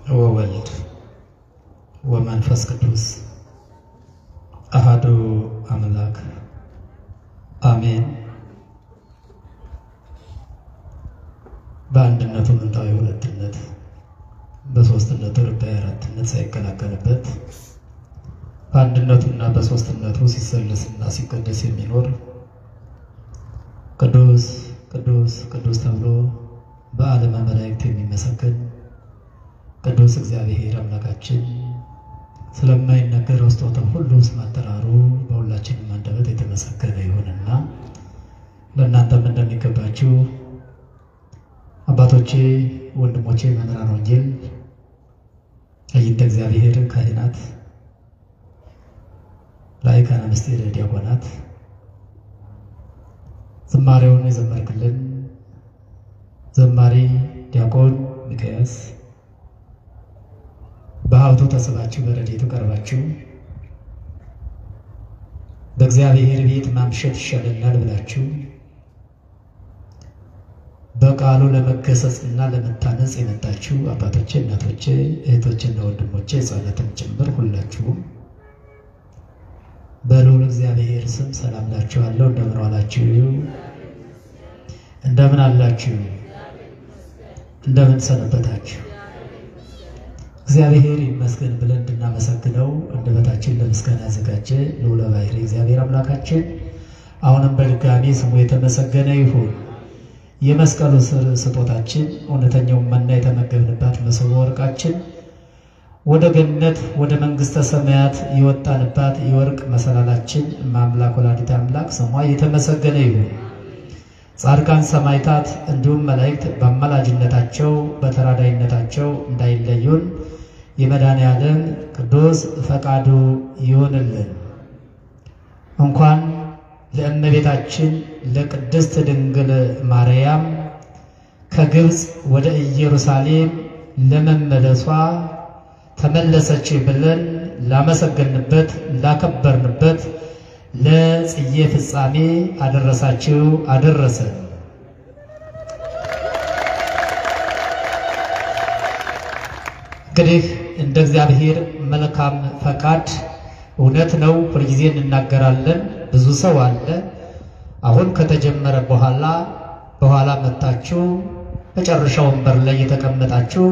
ወወልድ ወመንፈስ ቅዱስ አሐዱ አምላክ አሜን። በአንድነቱ ጥንታዊ ሁለትነት በሶስትነቱ ርባኤ አራትነት ሳይቀላቀልበት በአንድነቱና በሶስትነቱ ሲሰለስና ሲቀደስ የሚኖር ቅዱስ ቅዱስ ቅዱስ ተብሎ በዓለመ መላእክት የሚመሰገን ቅዱስ እግዚአብሔር አምላካችን ስለማይነገረው ስጦታው ሁሉ ስም አጠራሩ በሁላችንም አንደበት የተመሰገነ ይሁንና ለእናንተም እንደሚገባችሁ አባቶቼ፣ ወንድሞቼ፣ መምህራን ወንጌል፣ አይንተ እግዚአብሔር ካህናት፣ ላይካነ ምስጢር ዲያቆናት ዝማሬውን የዘመርክልን ዘማሪ ዲያቆን ሚክያስ በሀብቱ ተስባችሁ በረድኤቱ ቀርባችሁ በእግዚአብሔር ቤት ማምሸት ይሻለናል ብላችሁ በቃሉ ለመገሰጽና ለመታነጽ የመጣችሁ አባቶቼ፣ እናቶቼ፣ እህቶቼና ወንድሞቼ ሕፃናትም ጭምር ሁላችሁም በልዑል እግዚአብሔር ስም ሰላም ላችኋለሁ። እንደምን ዋላችሁ? እንደምን አላችሁ? እንደምን ሰነበታችሁ? እግዚአብሔር ይመስገን ብለን እንድናመሰግነው አንደበታችን ለምስጋና ያዘጋጀ ልዑለ ባሕርይ እግዚአብሔር አምላካችን አሁንም በድጋሚ ስሙ የተመሰገነ ይሁን። የመስቀሉ ስር ስጦታችን እውነተኛውን መና የተመገብንባት መሶበ ወርቃችን ወደ ገነት ወደ መንግሥተ ሰማያት የወጣንባት የወርቅ መሰላላችን እማምላክ ወላዲተ አምላክ ስሟ የተመሰገነ ይሁን። ጻድቃን ሰማዕታት እንዲሁም መላእክት በአማላጅነታቸው በተራዳይነታቸው እንዳይለዩን የመድኃኔዓለም ቅዱስ ፈቃዱ ይሁንልን። እንኳን ለእመቤታችን ለቅድስት ድንግል ማርያም ከግብፅ ወደ ኢየሩሳሌም ለመመለሷ ተመለሰች ብለን ላመሰገንበት ላከበርንበት ለጽዬ ፍጻሜ አደረሳችሁ አደረሰን። እንግዲህ እንደ እግዚአብሔር መልካም ፈቃድ እውነት ነው፣ ሁልጊዜ እንናገራለን። ብዙ ሰው አለ አሁን ከተጀመረ በኋላ መጣችሁ መጨረሻው ወንበር ላይ የተቀመጣችሁ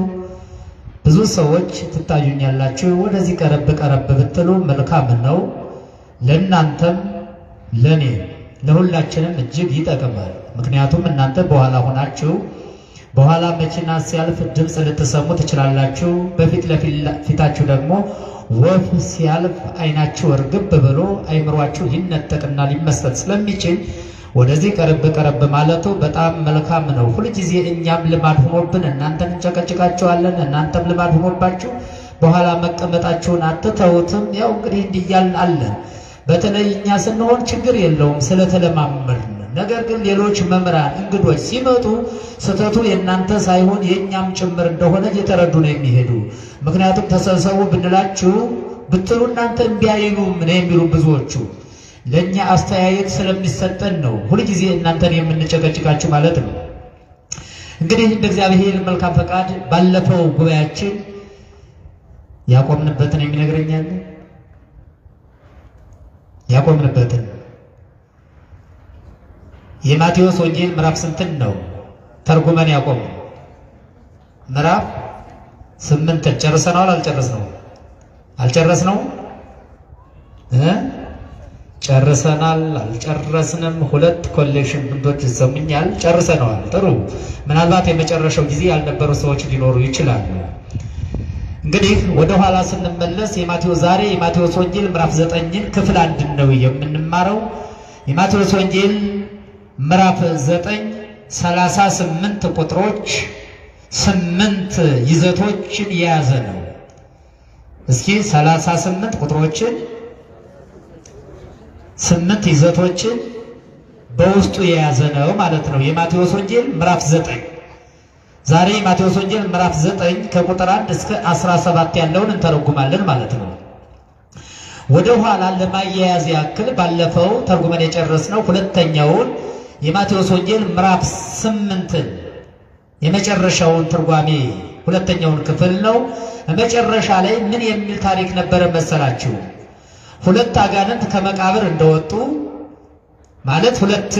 ብዙ ሰዎች ትታዩኛላችሁ። ወደዚህ ቀረብ ቀረብ ብትሉ መልካም ነው። ለእናንተም ለኔ ለሁላችንም እጅግ ይጠቅማል። ምክንያቱም እናንተ በኋላ ሆናችሁ በኋላ መኪና ሲያልፍ ድምፅ ልትሰሙ ትችላላችሁ። በፊት ለፊታችሁ ደግሞ ወፍ ሲያልፍ አይናችሁ እርግብ ብሎ አይምሯችሁ ሊነጠቅና ሊመሰጥ ስለሚችል ወደዚህ ቀረብ ቀረብ ማለቱ በጣም መልካም ነው። ሁልጊዜ እኛም ልማድ ሆኖብን እናንተን እንጨቀጭቃችኋለን፣ እናንተም ልማድ ሆኖባችሁ በኋላ መቀመጣችሁን አትተውትም። ያው እንግዲህ እንዲያልን አለን። በተለይ እኛ ስንሆን ችግር የለውም ስለተለማመድን። ነገር ግን ሌሎች መምህራን እንግዶች ሲመጡ ስህተቱ የእናንተ ሳይሆን የእኛም ጭምር እንደሆነ እየተረዱ ነው የሚሄዱ። ምክንያቱም ተሰብሰቡ ብንላችሁ ብትሉ እናንተ እምቢ አይሉም ነው የሚሉ ብዙዎቹ። ለእኛ አስተያየት ስለሚሰጠን ነው ሁልጊዜ እናንተን የምንጨቀጭቃችሁ ማለት ነው። እንግዲህ እንደ እግዚአብሔር መልካም ፈቃድ ባለፈው ጉባኤያችን ያቆምንበትን የሚነግረኛል ያቆምንበትን የማቴዎስ ወንጌል ምዕራፍ ስንትን ነው ተርጉመን ያቆም? ምዕራፍ 8 ጨርሰናል። አልጨረስነው? ጨርሰናል። አልጨረስንም። ሁለት ኮሌክሽን ብንዶች ይሰሙኛል። ጨርሰነዋል። ጥሩ። ምናልባት የመጨረሻው ጊዜ ያልነበሩ ሰዎች ሊኖሩ ይችላሉ። እንግዲህ ወደ ኋላ ስንመለስ ዛሬ የማቴዎስ ወንጌል ምዕራፍ 9ን ክፍል 1 ነው የምንማረው። የማቴዎስ ወንጌል ምዕራፍ 9 38 ቁጥሮች 8 ይዘቶችን የያዘ ነው። እስኪ 38 ቁጥሮችን 8 ይዘቶችን በውስጡ የያዘ ነው ማለት ነው የማቴዎስ ወንጌል ምዕራፍ 9። ዛሬ የማቴዎስ ወንጌል ምዕራፍ 9 ከቁጥር 1 እስከ 17 ያለውን እንተረጉማለን ማለት ነው። ወደ ኋላ ለማያያዝ ያክል ባለፈው ተርጉመን የጨረስነው ሁለተኛውን የማቴዎስ ወንጌል ምዕራፍ 8ን የመጨረሻውን ትርጓሜ ሁለተኛውን ክፍል ነው። መጨረሻ ላይ ምን የሚል ታሪክ ነበረ መሰላችሁ? ሁለት አጋንንት ከመቃብር እንደወጡ ማለት ሁለት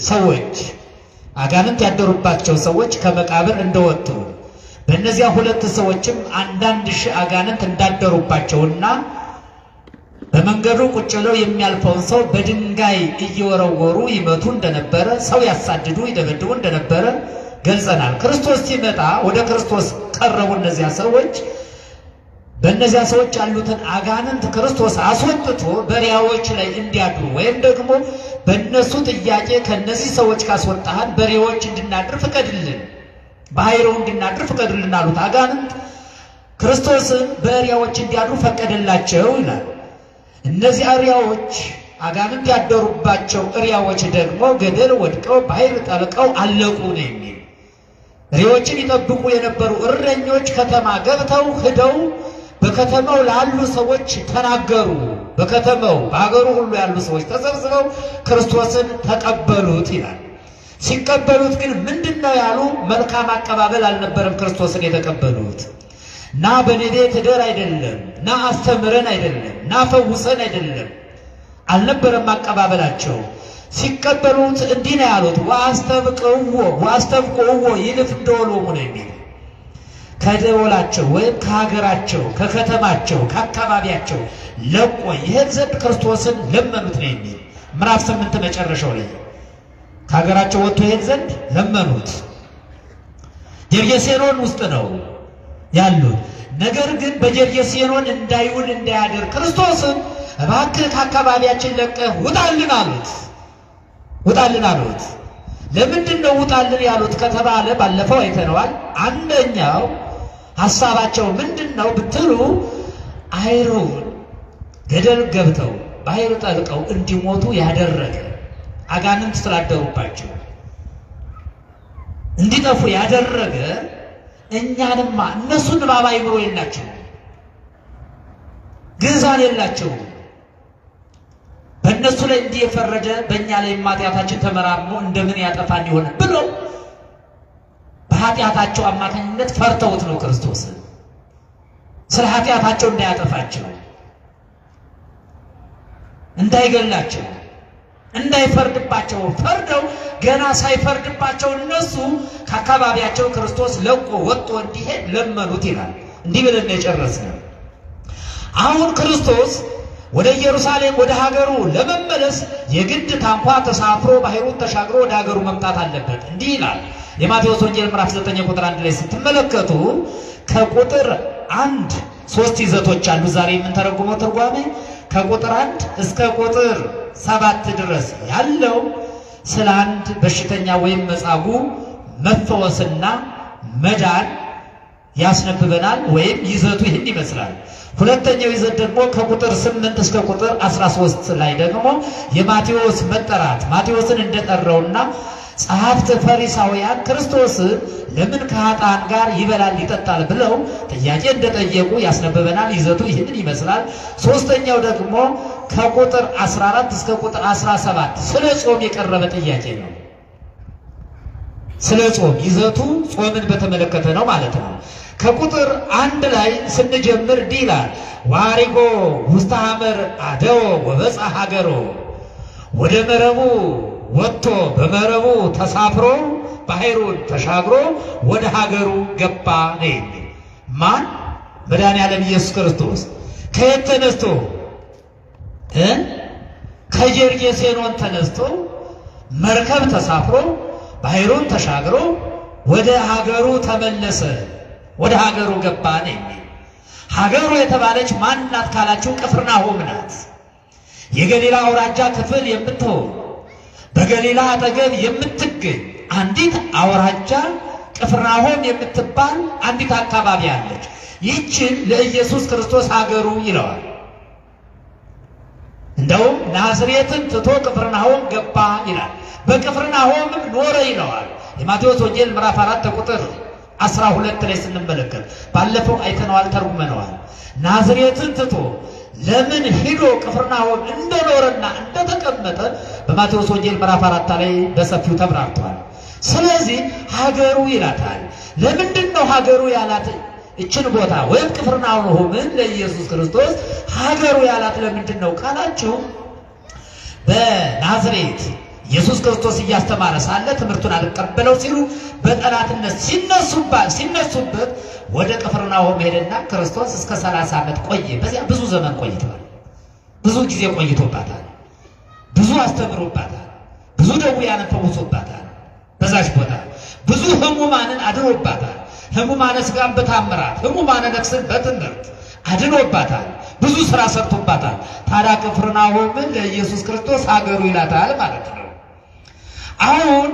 ሰዎች አጋንንት ያደሩባቸው ሰዎች ከመቃብር እንደወጡ በእነዚያ ሁለት ሰዎችም አንዳንድ ሺህ አጋንንት እንዳደሩባቸውና በመንገዱ ቁጭ ብለው የሚያልፈውን ሰው በድንጋይ እየወረወሩ ይመቱ እንደነበረ፣ ሰው ያሳድዱ ይደበድቡ እንደነበረ ገልጸናል። ክርስቶስ ሲመጣ ወደ ክርስቶስ ቀረቡ። እነዚያ ሰዎች በእነዚያ ሰዎች ያሉትን አጋንንት ክርስቶስ አስወጥቶ በሬዎች ላይ እንዲያድሩ ወይም ደግሞ በእነሱ ጥያቄ ከነዚህ ሰዎች ካስወጣህን በሬዎች እንድናድር ፍቀድልን፣ በኃይለው እንድናድር ፍቀድልን አሉት። አጋንንት ክርስቶስን በሬዎች እንዲያድሩ ፈቀደላቸው ይላል። እነዚህ እሪያዎች አጋንንት ያደሩባቸው እሪያዎች ደግሞ ገደል ወድቀው በኃይል ጠልቀው አለቁ ነው የሚል። እሪያዎችን ይጠብቁ የነበሩ እረኞች ከተማ ገብተው ሂደው በከተማው ላሉ ሰዎች ተናገሩ። በከተማው በሀገሩ ሁሉ ያሉ ሰዎች ተሰብስበው ክርስቶስን ተቀበሉት ይላል። ሲቀበሉት ግን ምንድነው ያሉ? መልካም አቀባበል አልነበረም ክርስቶስን የተቀበሉት። ና በኔ ቤት እደር አይደለም፣ ና አስተምረን አይደለም፣ ና ፈውሰን አይደለም አልነበረም አቀባበላቸው። ሲቀበሉት እንዲህ ነው ያሉት፣ ወአስተብቅዕዎ ይልፍ ደወሎሙ ነው የሚል። ከደወላቸው ወይም ከሀገራቸው፣ ከከተማቸው፣ ከአካባቢያቸው ለቆ ይሄድ ዘንድ ክርስቶስን ለመኑት ነው የሚል። ምዕራፍ 8 መጨረሻው ላይ ከሀገራቸው ወጥቶ ይሄድ ዘንድ ለመኑት። ጌርጌሴኖን ውስጥ ነው ያሉት። ነገር ግን በጌርጌሴኖን እንዳይውል እንዳያደር ክርስቶስን እባክህ ከአካባቢያችን ለቀህ ውጣልን አሉት። ውጣልን አሉት። ለምንድን ነው ውጣልን ያሉት ከተባለ ባለፈው አይተነዋል። አንደኛው ሐሳባቸው ምንድን ነው ብትሉ አይሩን ገደል ገብተው ባህር ጠልቀው እንዲሞቱ ያደረገ አጋንንት ስላደሩባቸው እንዲጠፉ ያደረገ እኛንማ እነሱን እባብ አእምሮ የላቸው፣ ግንዛቤ የላቸው። በእነሱ ላይ እንዲህ የፈረደ በእኛ ላይ ኃጢአታችን ተመራርሞ እንደምን ያጠፋን ይሆን ብሎ በኃጢአታቸው አማካኝነት ፈርተውት ነው ክርስቶስን ስለ ኃጢአታቸው እንዳያጠፋቸው፣ እንዳይገላቸው፣ እንዳይፈርድባቸው ፈርደው ገና ሳይፈርድባቸው እነሱ ከአካባቢያቸው ክርስቶስ ለቆ ወጥቶ እንዲሄድ ለመኑት ይላል። እንዲህ ብለን የጨረስነው። አሁን ክርስቶስ ወደ ኢየሩሳሌም ወደ ሀገሩ ለመመለስ የግድ ታንኳ ተሳፍሮ ባህሩን ተሻግሮ ወደ ሀገሩ መምጣት አለበት። እንዲህ ይላል የማቴዎስ ወንጌል ምዕራፍ 9 ቁጥር 1 ላይ ስትመለከቱ ከቁጥር 1 3 ይዘቶች አሉ። ዛሬ የምንተረጉመው ትርጓሜ ከቁጥር 1 እስከ ቁጥር 7 ድረስ ያለው ስለ አንድ በሽተኛ ወይም መጻጉዕ መፈወስና መዳን ያስነብበናል። ወይም ይዘቱ ይህን ይመስላል። ሁለተኛው ይዘት ደግሞ ከቁጥር 8 እስከ ቁጥር 13 ላይ ደግሞ የማቴዎስ መጠራት ማቴዎስን እንደጠራውና ጸሐፍት ፈሪሳውያን ክርስቶስ ለምን ከኃጥአን ጋር ይበላል ይጠጣል ብለው ጥያቄ እንደጠየቁ ያስነብበናል። ይዘቱ ይህንን ይመስላል። ሶስተኛው ደግሞ ከቁጥር 14 እስከ ቁጥር 17 ስለ ጾም የቀረበ ጥያቄ ነው። ስለ ጾም ይዘቱ ጾምን በተመለከተ ነው ማለት ነው። ከቁጥር 1 ላይ ስንጀምር እንዲህ ይላል ዋሪጎ ውስተ ሐመር አደወ ወበጽሐ ሀገሮ፣ ወደ መረቡ ወጥቶ በመረቡ ተሳፍሮ ባህሩን ተሻግሮ ወደ ሀገሩ ገባ ነው የሚል። ማን? መድኃኔዓለም ኢየሱስ ክርስቶስ። ከየት ተነስቶ? ከጌርጌሴኖን ተነስቶ መርከብ ተሳፍሮ ባህሩን ተሻግሮ ወደ ሀገሩ ተመለሰ፣ ወደ ሀገሩ ገባ ነው የሚል። ሀገሩ የተባለች ማን ናት ካላችሁ ቅፍርናሆም ናት። የገሊላ አውራጃ ክፍል የምትሆን በገሊላ አጠገብ የምትገኝ አንዲት አውራጃ ቅፍርናሆም የምትባል አንዲት አካባቢ አለች። ይህችን ለኢየሱስ ክርስቶስ ሀገሩ ይለዋል። እንደውም ናዝሬትን ትቶ ቅፍርናሆም ገባ ይላል። በቅፍርናሆም ኖረ ይለዋል። የማቴዎስ ወንጌል ምዕራፍ 4 ቁጥር 12 ላይ ስንመለከት ባለፈው አይተነዋል፣ ተርጉመነዋል። ናዝሬትን ትቶ ለምን ሂዶ ቅፍርናሆም እንደኖረና እንደተቀመጠ በማቴዎስ ወንጌል ምዕራፍ 4 ላይ በሰፊው ተብራርቷል። ስለዚህ ሀገሩ ይላታል። ለምንድነው ሀገሩ ያላት እችን ቦታ ወይም ቅፍርናሆምን ለኢየሱስ ክርስቶስ ሀገሩ ያላት ለምንድነው ካላችሁ በናዝሬት ኢየሱስ ክርስቶስ እያስተማረ ሳለ ትምህርቱን አልቀበለው ሲሉ በጠላትነት ሲነሱበት ወደ ቅፍርናሆም ሄደና ክርስቶስ እስከ 30 ዓመት ቆየ። በዚያ ብዙ ዘመን ቆይቷል። ብዙ ጊዜ ቆይቶባታል። ብዙ አስተምሮባታል። ብዙ ደዌያንን ፈውሶባታል። በዛች ቦታ ብዙ ሕሙማንን አድኖባታል። ሕሙማነ ሥጋን በታምራት ሕሙማነ ነፍስን በትምህርት አድኖባታል። ብዙ ሥራ ሰርቶባታል። ታዲያ ቅፍርናሆምን ለኢየሱስ ክርስቶስ ሀገሩ ይላታል ማለት ነው። አሁን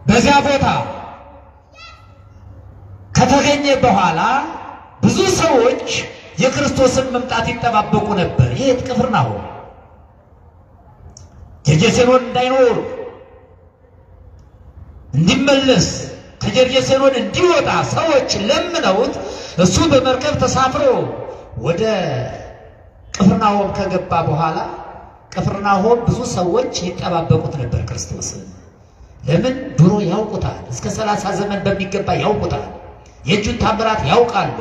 በዚያ ቦታ ከተገኘ በኋላ ብዙ ሰዎች የክርስቶስን መምጣት ይጠባበቁ ነበር። ይሄ ቅፍርናሆም ጌርጌሴኖን እንዳይኖር እንዲመለስ ከጌርጌሴኖን እንዲወጣ ሰዎች ለምነውት እሱ በመርከብ ተሳፍሮ ወደ ቅፍርናሆም ከገባ በኋላ ቅፍርናሆም ብዙ ሰዎች ይጠባበቁት ነበር ክርስቶስን። ለምን? ድሮ ያውቁታል። እስከ 30 ዘመን በሚገባ ያውቁታል። የእጁን ታምራት ያውቃሉ።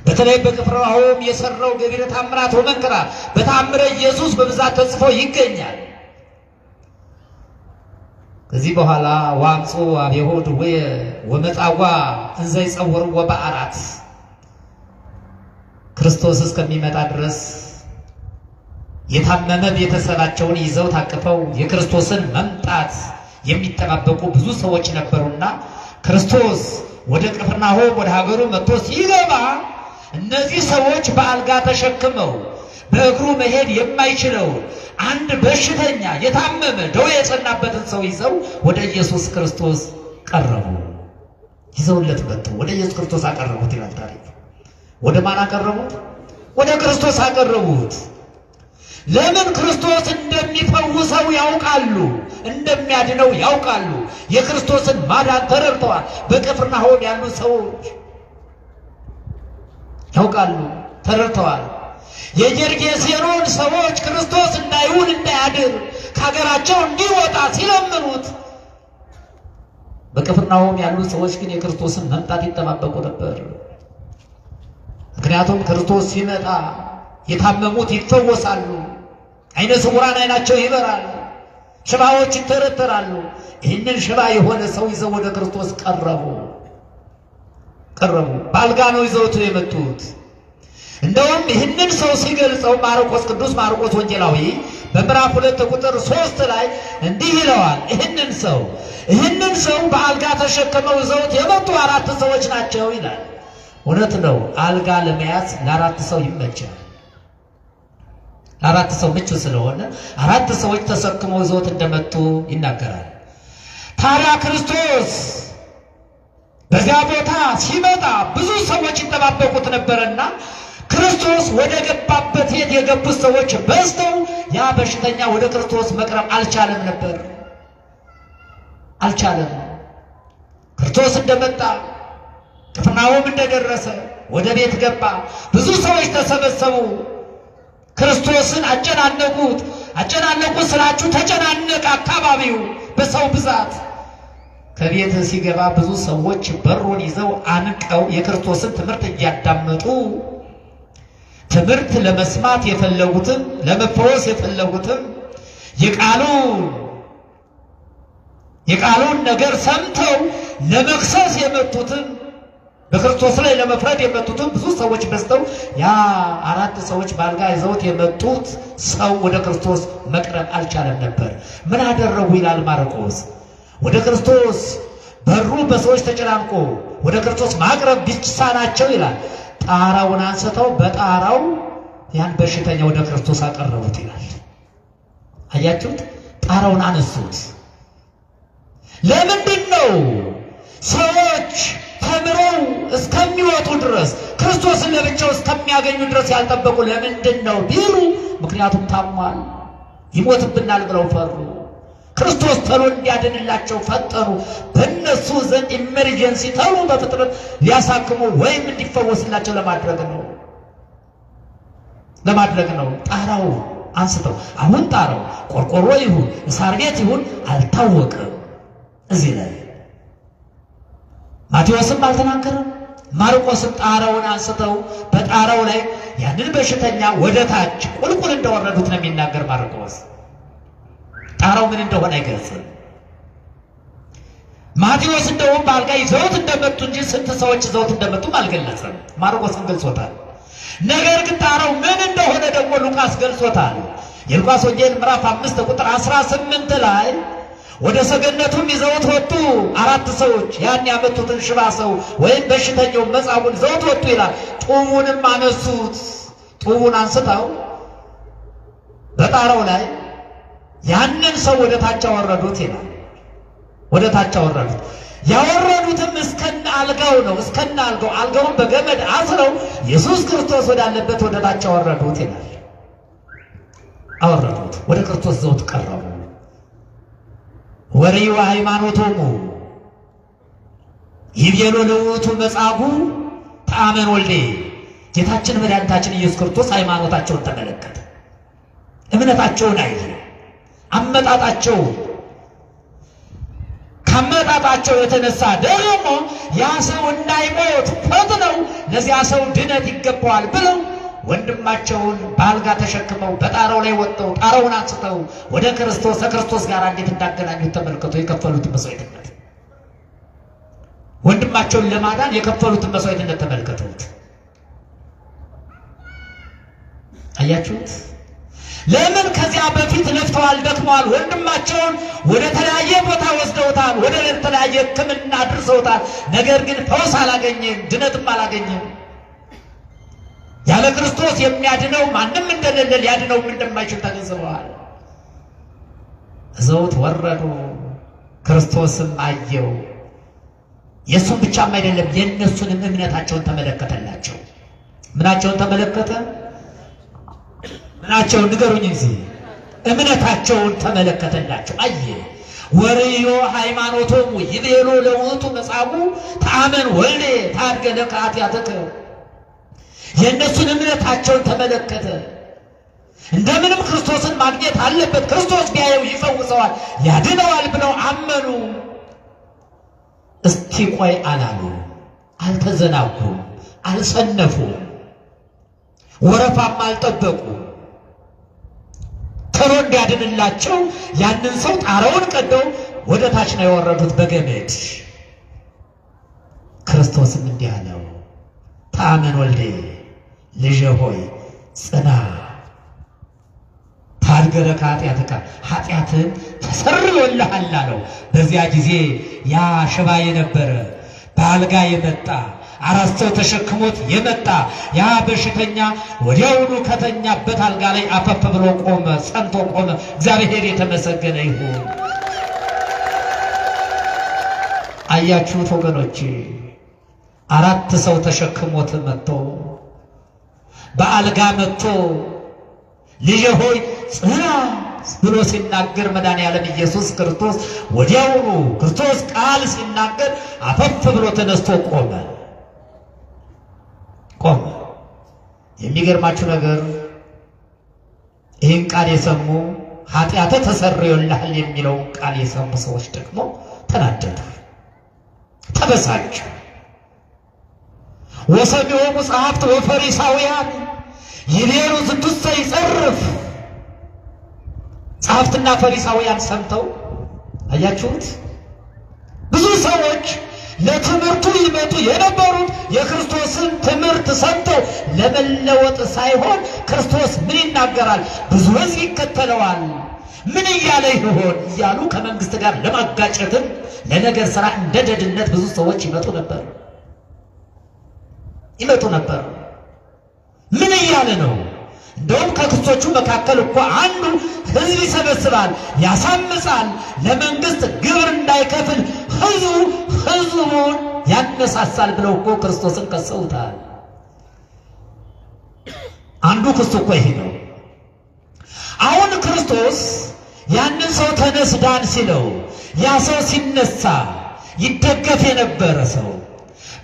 በተለይ በቅፍርናሆም የሰራው ገቢረ ታምራት ወመንክራት በታምረ ኢየሱስ በብዛት ተጽፎ ይገኛል። ከዚህ በኋላ ዋምፁ አብየሆ ድውየ ወመጻዋ እንዘ ይጸውርዎ በዓራት ክርስቶስ እስከሚመጣ ድረስ የታመመ ቤተሰባቸውን ይዘው ታቅፈው የክርስቶስን መምጣት የሚጠባበቁ ብዙ ሰዎች ነበሩና ክርስቶስ ወደ ቅፍርናሆም ወደ ሀገሩ መጥቶ ሲገባ እነዚህ ሰዎች በአልጋ ተሸክመው በእግሩ መሄድ የማይችለው አንድ በሽተኛ የታመመ ደዌ የጸናበትን ሰው ይዘው ወደ ኢየሱስ ክርስቶስ ቀረቡ። ይዘውለት መጡ። ወደ ኢየሱስ ክርስቶስ አቀረቡት ይላል ታሪክ። ወደ ማን አቀረቡት? ወደ ክርስቶስ አቀረቡት። ለምን? ክርስቶስ እንደሚፈውሰው ያውቃሉ፣ እንደሚያድነው ያውቃሉ። የክርስቶስን ማዳን ተረድተዋል። በቅፍርናሆም ያሉ ሰዎች ያውቃሉ፣ ተረድተዋል። የጌርጌሴኖን ሰዎች ክርስቶስ እንዳይውል እንዳያድር ከሀገራቸው እንዲወጣ ሲለምኑት፣ በቅፍርናሆም ያሉ ሰዎች ግን የክርስቶስን መምጣት ይጠባበቁ ነበር። ምክንያቱም ክርስቶስ ሲመጣ የታመሙት ይፈወሳሉ፣ አይነ ስውራን አይናቸው ይበራሉ፣ ሽባዎች ይተረተራሉ። ይህንን ሽባ የሆነ ሰው ይዘው ወደ ክርስቶስ ቀረቡ። በአልጋ ነው ይዘውት የመጡት። እንደውም ይህንን ሰው ሲገልጸው ቅዱስ ማርቆስ ወንጌላዊ በምዕራፍ 2 ቁጥር 3 ላይ እንዲህ ይለዋል። ይህንን ሰው በአልጋ ተሸክመው ይዘውት የመጡ 4 ሰዎች ናቸው ይላል። እውነት ነው። አልጋ ለመያዝ ለ4 ሰው ይመቻል። ለ4 ሰው ምቹ ስለሆነ 4 ሰዎች ተሸክመው ይዘውት እንደመጡ ይናገራል። ታዲያ ክርስቶስ በዚያ ቦታ ሲመጣ ብዙ ሰዎች ይጠባበቁት ነበርና ክርስቶስ ወደ ገባበት የገቡት ሰዎች በዝተው ያ በሽተኛ ወደ ክርስቶስ መቅረብ አልቻለም ነበር። አልቻለም። ክርስቶስ እንደመጣ ቅፍርናሆም እንደደረሰ ወደ ቤት ገባ። ብዙ ሰዎች ተሰበሰቡ። ክርስቶስን አጨናነቁት። ስላችሁ ተጨናነቀ አካባቢው በሰው ብዛት። ከቤት ሲገባ ብዙ ሰዎች በሩን ይዘው አንቀው የክርስቶስን ትምህርት እያዳመጡ ትምህርት ለመስማት የፈለጉትም ለመፈወስ የፈለጉትም የቃሉን ነገር ሰምተው ለመክሰስ የመጡትም በክርስቶስ ላይ ለመፍረድ የመጡትም ብዙ ሰዎች በዝተው ያ 4 ሰዎች በአልጋ ይዘውት የመጡት ሰው ወደ ክርስቶስ መቅረብ አልቻለም ነበር። ምን አደረጉ ይላል ማርቆስ። ወደ ክርስቶስ በሩ በሰዎች ተጨናንቆ ወደ ክርስቶስ ማቅረብ ቢሳናቸው ይላል ጣራውን አንስተው በጣራው ያን በሽተኛ ወደ ክርስቶስ አቀረቡት ይላል። አያችሁት? ጣራውን አነሱት። ለምንድን ነው ሰዎች ተምረው እስከሚወጡ ድረስ ክርስቶስን ለብቻው እስከሚያገኙ ድረስ ያልጠበቁ ለምንድን ነው ቢሉ፣ ምክንያቱም ታሟል፣ ይሞትብናል ብለው ፈሩ። ክርስቶስ ተሎ እንዲያድንላቸው ፈጠሩ። በእነሱ ዘንድ ኢመርጀንሲ ተሎ በፍጥነት ሊያሳክሙ ወይም እንዲፈወስላቸው ለማድረግ ነው። ጣራው አንስተው አሁን ጣራው ቆርቆሮ ይሁን ሳር ቤት ይሁን አልታወቀም። እዚህ ላይ ማቴዎስም አልተናገረም። ማርቆስም ጣራውን አንስተው በጣራው ላይ ያንን በሽተኛ ወደ ታች ቁልቁል እንደወረዱት ነው የሚናገር ማርቆስ። ጣራው ምን እንደሆነ አይገልጽም። ማቴዎስ እንደውም በአልጋ ይዘውት እንደመጡ እንጂ ስንት ሰዎች ይዘውት እንደመጡም አልገለጸም። ማርቆስም ገልጾታል። ነገር ግን ጣራው ምን እንደሆነ ደግሞ ሉቃስ ገልጾታል። የሉቃስ ወንጌል ምዕራፍ 5 ቁጥር 18 ላይ ወደ ሰገነቱም ይዘውት ወጡ 4 ሰዎች ያን ያመጡትን ሽባ ሰው ወይም በሽተኛውን መጻጉዕን ይዘውት ወጡ ይላል። ጡቡንም አነሱት። ጡቡን አንስተው በጣራው ላይ ያንን ሰው ወደ ታች አወረዱት ይላል። ወደ ታች አወረዱት። ያወረዱትም እስከነ አልጋው ነው። እስከነ አልጋው አልጋውን በገመድ አስረው ኢየሱስ ክርስቶስ ወዳለበት ወደ ታች አወረዱት ይላል። አወረዱት። ወደ ክርስቶስ ዘውት ቀረቡ። ወሬው ሃይማኖቶሙ ይቤሎ ለውቱ መጻጉዕ ተአመን ወልዴ። ጌታችን መድኃኒታችን ኢየሱስ ክርስቶስ ሃይማኖታቸውን ተመለከተ። እምነታቸውን አየ። አመጣጣቸው ከመጣጣቸው የተነሳ ደግሞ ያ ሰው እንዳይሞት ፈጥነው ለዚያ ሰው ድነት ይገባዋል ብለው ወንድማቸውን በአልጋ ተሸክመው በጣራው ላይ ወጥተው ጣራውን አንስተው ወደ ክርስቶስ ከክርስቶስ ጋር እንዴት እንዳገናኙት ተመልከቱ። የከፈሉትን መስዋዕትነት፣ ወንድማቸውን ለማዳን የከፈሉትን መስዋዕትነት ተመልከቱት። አያችሁት? ለምን ከዚያ በፊት ለፍተዋል፣ ደክመዋል። ወንድማቸውን ወደ ተለያየ ቦታ ወስደውታል፣ ወደ ተለያየ ሕክምና አድርሰውታል። ነገር ግን ፈውስ አላገኘም፣ ድነትም አላገኘም። ያለ ክርስቶስ የሚያድነው ማንም እንደሌለ ሊያድነውም እንደማይችል ተገንዝበዋል። እዘውት ወረዱ። ክርስቶስም አየው። የእሱም ብቻም አይደለም የእነሱንም እምነታቸውን ተመለከተላቸው። ምናቸውን ተመለከተ? ምናቸውን ንገሩኝ እንጂ። እምነታቸውን ተመለከተላቸው፣ አየ። ወርዮ ሃይማኖቶሙ ይቤሎ ለውእቱ መጻጉዕ ተአመን ወልዴ ታድገ ለከ ኃጢአትከ። የእነሱን እምነታቸውን ተመለከተ። እንደምንም ክርስቶስን ማግኘት አለበት፣ ክርስቶስ ቢያየው ይፈውሰዋል፣ ያድነዋል ብለው አመኑ። እስቲ ቆይ አላሉ፣ አልተዘናጉም፣ አልሰነፉም፣ ወረፋም አልጠበቁ። ቶሎ እንዲያድንላቸው ያንን ሰው ጣራውን ቀደው ወደ ታች ነው የወረዱት በገመድ። ክርስቶስም እንዲህ አለው፣ ተአመን ወልዴ፣ ልጄ ሆይ ጽና፣ ታድገ ለከ ኃጢአትከ፣ ኃጢአትህን ተሰርዮልሃል አለው። በዚያ ጊዜ ያ ሽባ የነበረ በአልጋ የመጣ 4 ሰው ተሸክሞት የመጣ ያ በሽተኛ ወዲያውኑ ከተኛበት አልጋ ላይ አፈፍ ብሎ ቆመ፣ ጸንቶ ቆመ። እግዚአብሔር የተመሰገነ ይሁን። አያችሁት ወገኖቼ? 4 ሰው ተሸክሞት መጥቶ በአልጋ መጥቶ ልጄ ሆይ ጽና ብሎ ሲናገር መድኃኔዓለም ኢየሱስ ክርስቶስ ወዲያውኑ ክርስቶስ ቃል ሲናገር አፈፍ ብሎ ተነስቶ ቆመ። የሚገርማችሁ ነገር ይህን ቃል የሰሙ ኃጢአትህ ተሰርዮልሃል የሚለው ቃል የሰሙ ሰዎች ደግሞ ተናደዱ፣ ተበሳጩ። ወሰሚዖሙ ጸሐፍት ወፈሪሳውያን ይቤሉ ዝንቱሰ ይጸርፍ። ጸሐፍትና ፈሪሳውያን ሰምተው፣ አያችሁት? ብዙ ሰዎች ለትምህርቱ ይመጡ የነበሩት የክርስቶስን ትምህርት ሰምተው ለመለወጥ ሳይሆን ክርስቶስ ምን ይናገራል፣ ብዙ ሕዝብ ይከተለዋል፣ ምን እያለ ይሆን እያሉ ከመንግስት ጋር ለማጋጨትም ለነገር ሥራ እንደ ደድነት ብዙ ሰዎች ይመጡ ነበር። ምን እያለ ነው? እንደውም ከክሶቹ መካከል እኮ አንዱ ሕዝብ ይሰበስባል፣ ያሳምጻል፣ ለመንግስት ግብር እንዳይከፍል ሕዝቡን ያነሳሳል ብለው እኮ ክርስቶስን ከሰውታል። አንዱ ክስ እኮ ይሄ ነው። አሁን ክርስቶስ ያንን ሰው ተነስ ዳን ሲለው ያ ሰው ሲነሳ ይደገፍ የነበረ ሰው፣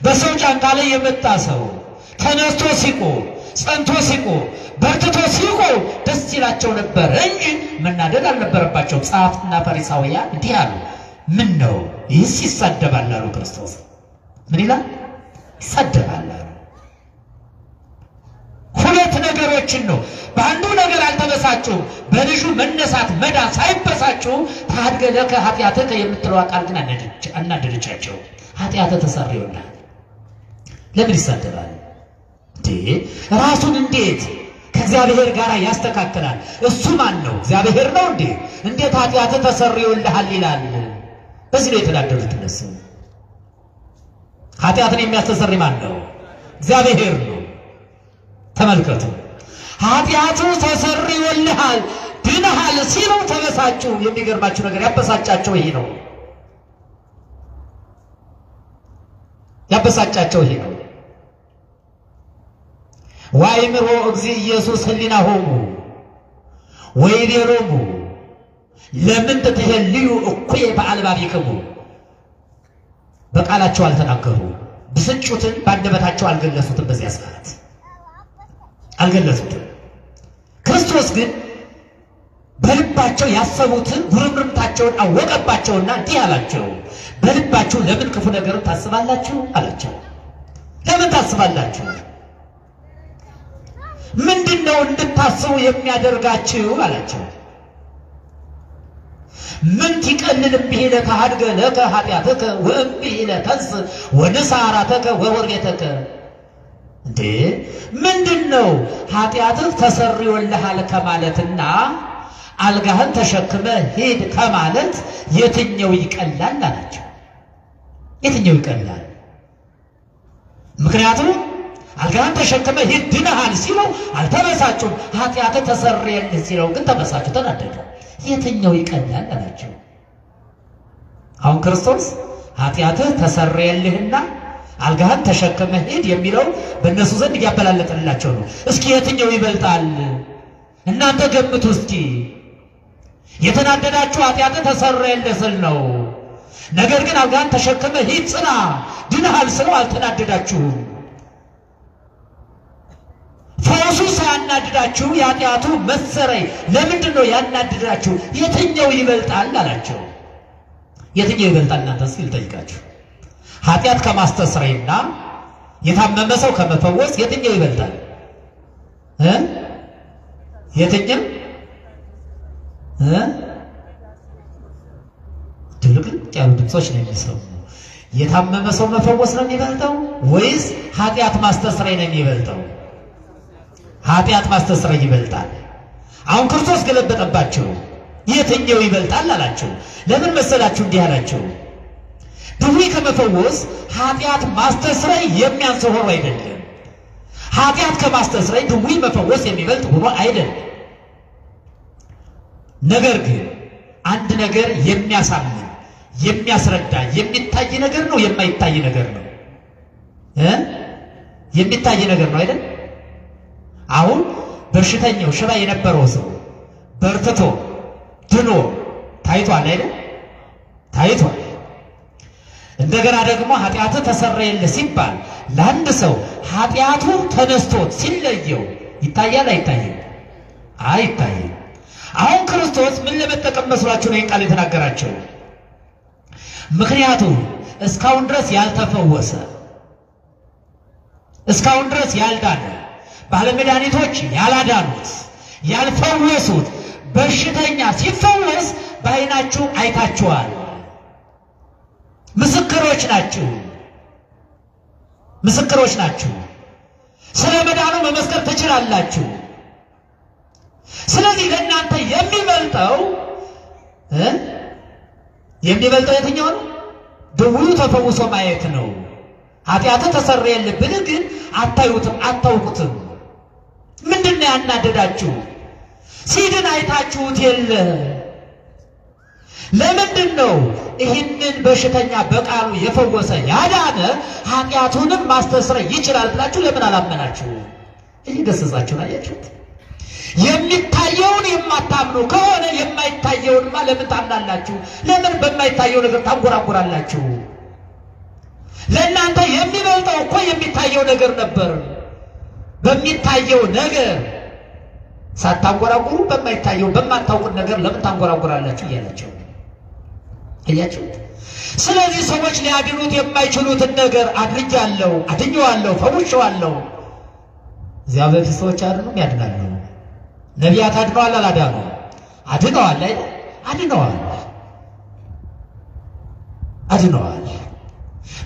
በሰው ጫንቃ ላይ የመጣ ሰው ተነስቶ ሲቆ ጸንቶ ሲቆ በርትቶ ሲቆ ደስ ይላቸው ነበር እንጂ መናደድ አልነበረባቸው። ጸሐፍትና ፈሪሳውያን እንዲህ አሉ፣ ምን ነው ይህስ ይሳደባል አሉ ክርስቶስ። ምን ይላል? ይሳደባል አሉ። ሁለት ነገሮችን ነው። በአንዱ ነገር አልተበሳጩም። በልጁ መነሳት መዳን ሳይበሳጩ ታድገ ለከ ኃጢአትከ የምትለዋ ቃል ግን አናደደቻቸው። ኃጢአት ተሰርዮልሃል። ለምን ይሳደባል እንዴ? ራሱን እንዴት ከእግዚአብሔር ጋር ያስተካክላል? እሱ ማን ነው? እግዚአብሔር ነው እንዴ? እንዴት ኃጢአት ተሰርዮልሃል ይላል? በዚህ ነው የተናደዱት እነሱ። ኃጢአትን የሚያስተሰርይ ማን ነው? እግዚአብሔር ነው። ተመልከቱ፣ ኃጢአቱ ተሰርዮልሃል ድነሃል ሲለው ተበሳጩ። የሚገርማችሁ ነገር ያበሳጫቸው ይሄ ነው። ያበሳጫቸው ይሄ ነው። ዋይምሮ እግዚእ ኢየሱስ ህሊናሆሙ ወይቤሎሙ ለምንት ትሄልዩ እኩየ በአልባቢክሙ። በቃላቸው አልተናገሩ፣ ብስጩትን በአንደበታቸው አልገለጹትም። በዚያ ሰዓት አልገለጹትም። ክርስቶስ ግን በልባቸው ያሰቡትን ጉርምርምታቸውን አወቀባቸውና እንዲህ አላቸው፣ በልባችሁ ለምን ክፉ ነገር ታስባላችሁ አላቸው። ለምን ታስባላችሁ? ምንድነው እንድታስቡ የሚያደርጋችሁ አላቸው። ምን ትቀልል እምቢለ ከሀድገ ለከ ኃጢአትከ ወእምቢለ ተንስ ወንሳራተከ ወወርጌተከ። እንዴ ምንድነው ኃጢአትህ ተሰርዮልሃል ከማለትና አልጋህን ተሸክመ ሂድ ከማለት የትኛው ይቀላል አላቸው። የትኛው ይቀላል? ምክንያቱም አልጋህን ተሸክመ ሂድ ድነሃል ሲለው አልተበሳጩም። ኃጢአትህ ተሰርየልህ ሲለው ግን ተበሳጩ፣ ተናደዱ። የትኛው ይቀላል አላቸው። አሁን ክርስቶስ ኃጢአትህ ተሰርየልህና አልጋህን ተሸክመ ሂድ የሚለው በእነሱ ዘንድ እያበላለጥላቸው ነው። እስኪ የትኛው ይበልጣል እናንተ ገምቱ እስኪ። የተናደዳችሁ ኃጢአትህ ተሰርየልህ ስል ነው። ነገር ግን አልጋህን ተሸክመ ሂድ ጽና ድነሃል ስለው አልተናደዳችሁም። ፈውሱ ሳያናድዳችሁ የኃጢአቱ መሰረይ ለምንድን ነው ያናድዳችሁ? የትኛው ይበልጣል አላቸው። የትኛው ይበልጣል እናንተ እስኪ ልጠይቃችሁ። ኃጢአት ከማስተስረይና የታመመ ሰው ከመፈወስ የትኛው ይበልጣል? የትኛው ድብልቅልቅ ያሉ ድምፆች ነው የሚሰሙ። የታመመ ሰው መፈወስ ነው የሚበልጠው ወይስ ኃጢአት ማስተስረይ ነው የሚበልጠው? ኃጢአት ማስተስረይ ይበልጣል። አሁን ክርስቶስ ገለበጠባቸው። የትኛው ይበልጣል አላቸው። ለምን መሰላችሁ እንዲህ አላቸው? ድውይ ከመፈወስ ኃጢአት ማስተስረይ የሚያንስ ሆኖ አይደለም። ኃጢአት ከማስተስረይ ድውይ መፈወስ የሚበልጥ ሆኖ አይደለም። ነገር ግን አንድ ነገር የሚያሳምን የሚያስረዳ የሚታይ ነገር ነው፣ የማይታይ ነገር ነው። የሚታይ ነገር ነው አይደል? አሁን በሽተኛው ሽባ የነበረው ሰው በርትቶ ድኖ ታይቷል አይደል? ታይቷል። እንደገና ደግሞ ኃጢአቱ ተሰረየልህ ሲባል ለአንድ ሰው ኃጢአቱ ተነስቶት ሲለየው ይታያል አይታይም? አይታይም። አሁን ክርስቶስ ምን ለመጠቀም መስሏችሁ ነው ይህን ቃል የተናገራቸው? ምክንያቱም እስካሁን ድረስ ያልተፈወሰ እስካሁን ድረስ ያልዳነ ባለመድኃኒቶች ያላዳኑት ያልፈወሱት በሽተኛ ሲፈወስ በዓይናችሁ አይታችኋል። ምስክሮች ናችሁ። ምስክሮች ናችሁ። ስለ መዳኑ መመስከር ትችላላችሁ። ስለዚህ ለእናንተ የሚበልጠው የትኛው ነው? ድውዩ ተፈውሶ ማየት ነው። ኃጢአት ተሰረየልህ ብለህ ግን አታዩትም፣ አታውቁትም። ምንድነው ያናደዳችሁ? ሲድን አይታችሁት የለ። ለምንድን ነው ይህንን በሽተኛ በቃሉ የፈወሰ ያዳነ ኃጢአቱንም ማስተስረይ ይችላል ብላችሁ ለምን አላመናችሁ? እየገሰጻችሁን አያችሁት? የሚታየውን የማታምኑ ከሆነ የማይታየውንማ ለምን ታምናላችሁ? ለምን በማይታየው ነገር ታንጎራጉራላችሁ? ለእናንተ የሚበልጠው እኮ የሚታየው ነገር ነበር። በሚታየው ነገር ሳታንጎራጉሩ በማይታየው በማታውቁት ነገር ለምን ታንጎራጉራላችሁ እያላቸው እያችሁት ስለዚህ ሰዎች ሊያድኑት የማይችሉትን ነገር አድርጌያለሁ፣ አድኜዋለሁ፣ ፈውሼዋለሁ። እዚያ በፊት ሰዎች አድኑም ያድናሉ። ነቢያት አድነዋል አላዳኑ? አድነዋል አይደል? አድነዋል።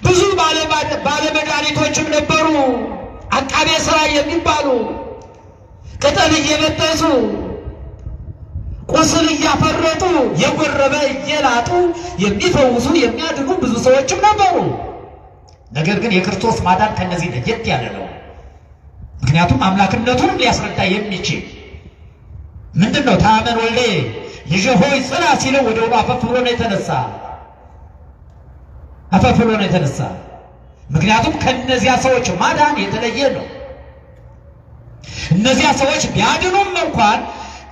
ብዙ ባለመድኃኒቶችም ነበሩ፣ አቃቤ ሥራ የሚባሉ ቅጠል እየበጠሱ ቁስል እያፈረጡ የጎረበ እየላጡ የሚፈውሱ የሚያድኑ ብዙ ሰዎችም ነበሩ። ነገር ግን የክርስቶስ ማዳን ከነዚህ ለየት ያለ ነው። ምክንያቱም አምላክነቱንም ሊያስረዳ የሚችል ምንድነው? ታመን ወልዴ ልጄ ሆይ ጽና ሲለው ወደ ሆኖ አፈፍ ብሎ ነው የተነሳ። ምክንያቱም ከነዚያ ሰዎች ማዳን የተለየ ነው። እነዚያ ሰዎች ቢያድኑም እንኳን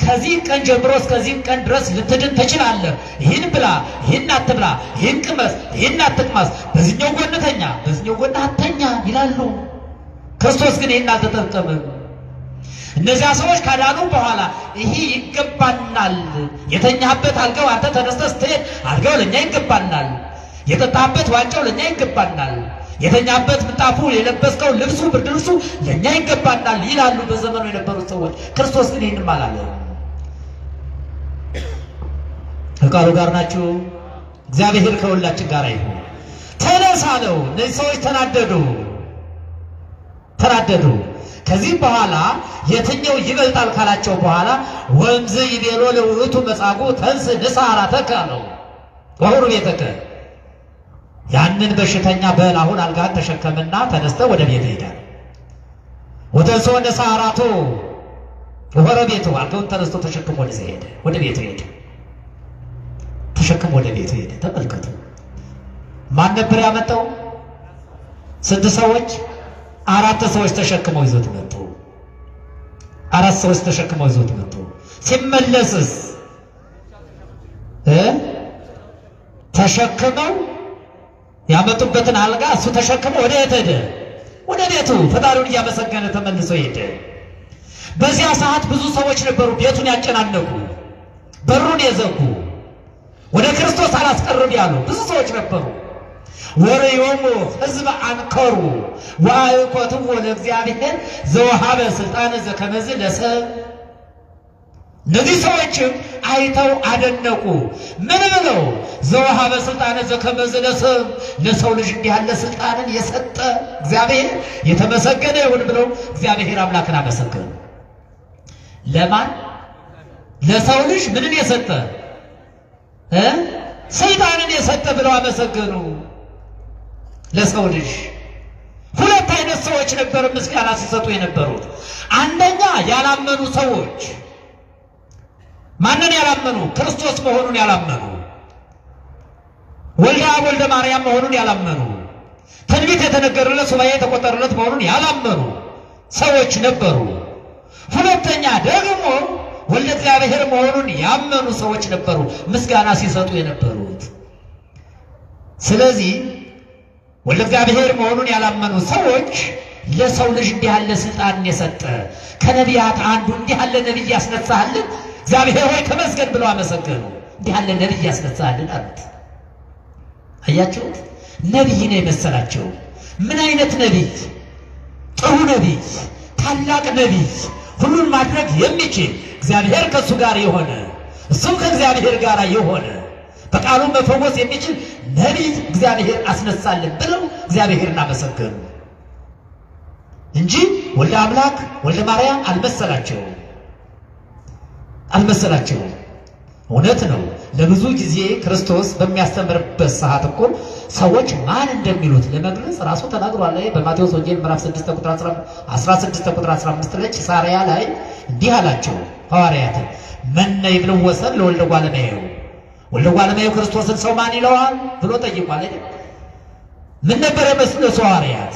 ከዚህ ቀን ጀምሮ እስከዚህ ቀን ድረስ ልትድን ትችላለህ፣ ይህን ብላ፣ ይህን አትብላ፣ ይህን ቅመስ፣ ይህን አትቅመስ፣ በዚህኛው ጎን ተኛ፣ በዚህኛው ጎን አትተኛ ይላሉ። ክርስቶስ ግን ይህን አልተጠቀመም። እነዚያ ሰዎች ካዳኑ በኋላ ይሄ ይገባናል፣ የተኛህበት አልጋው አንተ ተነስተህ ስትሄድ አልጋው ለእኛ ይገባናል፣ የጠጣህበት ዋንጫው ለእኛ ይገባናል፣ የተኛበት ምንጣፉ የለበስከው ልብሱ ብርድ ልብሱ ለእኛ ይገባናል ይላሉ በዘመኑ የነበሩት ሰዎች። ክርስቶስ ግን ይህንም አላለም። ከቃሉ ጋር ናችሁ? እግዚአብሔር ከሁላችን ጋር ይሁን። ተነስ አለው። እነዚህ ሰዎች ተናደዱ። ከዚህ በኋላ የትኛው ይበልጣል ካላቸው በኋላ ወንዝ ይቤሎ ለውእቱ መጻጉዕ ተንስ ንሣ አራተከ አለው። ወሁር ቤተከ፣ ያንን በሽተኛ በል አሁን አልጋህን ተሸከምና ተነስተ ወደ ቤት ሄዳል። ወተንሶ ንሣ አራቶ ወሆረ ቤቱ፣ አልጋውን ተነስቶ ተሸክሞ ወደ ቤቱ ሄደ። ተሸክሞ ወደ ቤቱ ሄደ። ተመልከቱ። ማን ነበር ያመጣው? ስንት ሰዎች? 4 ሰዎች ተሸክመው ይዞት መጡ። 4 ሰዎች ተሸክመው ይዞት መጡ። ሲመለስስ ተሸክመው ያመጡበትን አልጋ እሱ ተሸክመው ወደ የት ሄደ? ወደ ቤቱ ፈጣሪውን እያመሰገነ ተመልሶ ሄደ። በዚያ ሰዓት ብዙ ሰዎች ነበሩ፣ ቤቱን ያጨናነቁ፣ በሩን የዘጉ፣ ወደ ክርስቶስ አላስቀርብ ያሉ ብዙ ሰዎች ነበሩ። ወሬዮሙ ሕዝብ አንከሩ ወአይኮትዎ ለእግዚአብሔር ዘወሀበ ስልጣነ ዘከመዝ ለሰብ። እነዚህ ሰዎችም አይተው አደነቁ። ምን ብለው? ዘወሀበ ስልጣነ ዘከመዝ ለሰብ፣ ለሰው ልጅ እንዲህ ያለ ስልጣንን የሰጠ እግዚአብሔር የተመሰገነ ይሁን ብለው እግዚአብሔር አምላክን አመሰገኑ። ለማን? ለሰው ልጅ ምንን የሰጠ? ሰይጣንን የሰጠ ብለው አመሰገኑ። ለሰው ልጅ 2 አይነት ሰዎች ነበር ምስጋና ሲሰጡ የነበሩት። አንደኛ ያላመኑ ሰዎች። ማንን ያላመኑ? ክርስቶስ መሆኑን ያላመኑ፣ ወልደ አብ ወልደ ማርያም መሆኑን ያላመኑ፣ ትንቢት የተነገረለት ሱባኤ የተቆጠረለት መሆኑን ያላመኑ ሰዎች ነበሩ። ሁለተኛ ደግሞ ወልደ እግዚአብሔር መሆኑን ያመኑ ሰዎች ነበሩ ምስጋና ሲሰጡ የነበሩት። ስለዚህ ወልደ እግዚአብሔር መሆኑን ያላመኑ ሰዎች ለሰው ልጅ እንዲህ ያለ ስልጣንን የሰጠ ከነቢያት አንዱ እንዲህ ያለ ነቢይ ያስነሳልን እግዚአብሔር ሆይ ተመስገን ብለው አመሰገኑ። እንዲህ ያለ ነቢይ ያስነሳልን አሉት። አያችሁት? ነቢይ ነው የመሰላቸው። ምን አይነት ነቢይ? ጥሩ ነቢይ፣ ታላቅ ነቢይ፣ ሁሉን ማድረግ የሚችል እግዚአብሔር ከእሱ ጋር የሆነ እሱም ከእግዚአብሔር ጋር የሆነ በቃሉ መፈወስ የሚችል ነቢይ እግዚአብሔር አስነሳልን ብለው እግዚአብሔርን አመሰገኑ እንጂ ወልደ አምላክ ወልደ ማርያም አልመሰላቸውም። እውነት ነው። ለብዙ ጊዜ ክርስቶስ በሚያስተምርበት ሰዓት እኮ ሰዎች ማን እንደሚሉት ለመግለጽ ራሱ ተናግሯል። በማቴዎስ ወንጌል ምዕራፍ 6 ቁጥር 16 ቁጥር 15 ላይ ቂሳርያ ላይ እንዲህ አላቸው ሐዋርያትን፣ መነ ይብልወሰን ለወልደ እጓለ እመሕያው፣ ወልደ እጓለ እመሕያው ክርስቶስን ሰው ማን ይለዋል ብሎ ጠይቋል አይደል? ምን ነበር የመስለው ሐዋርያት?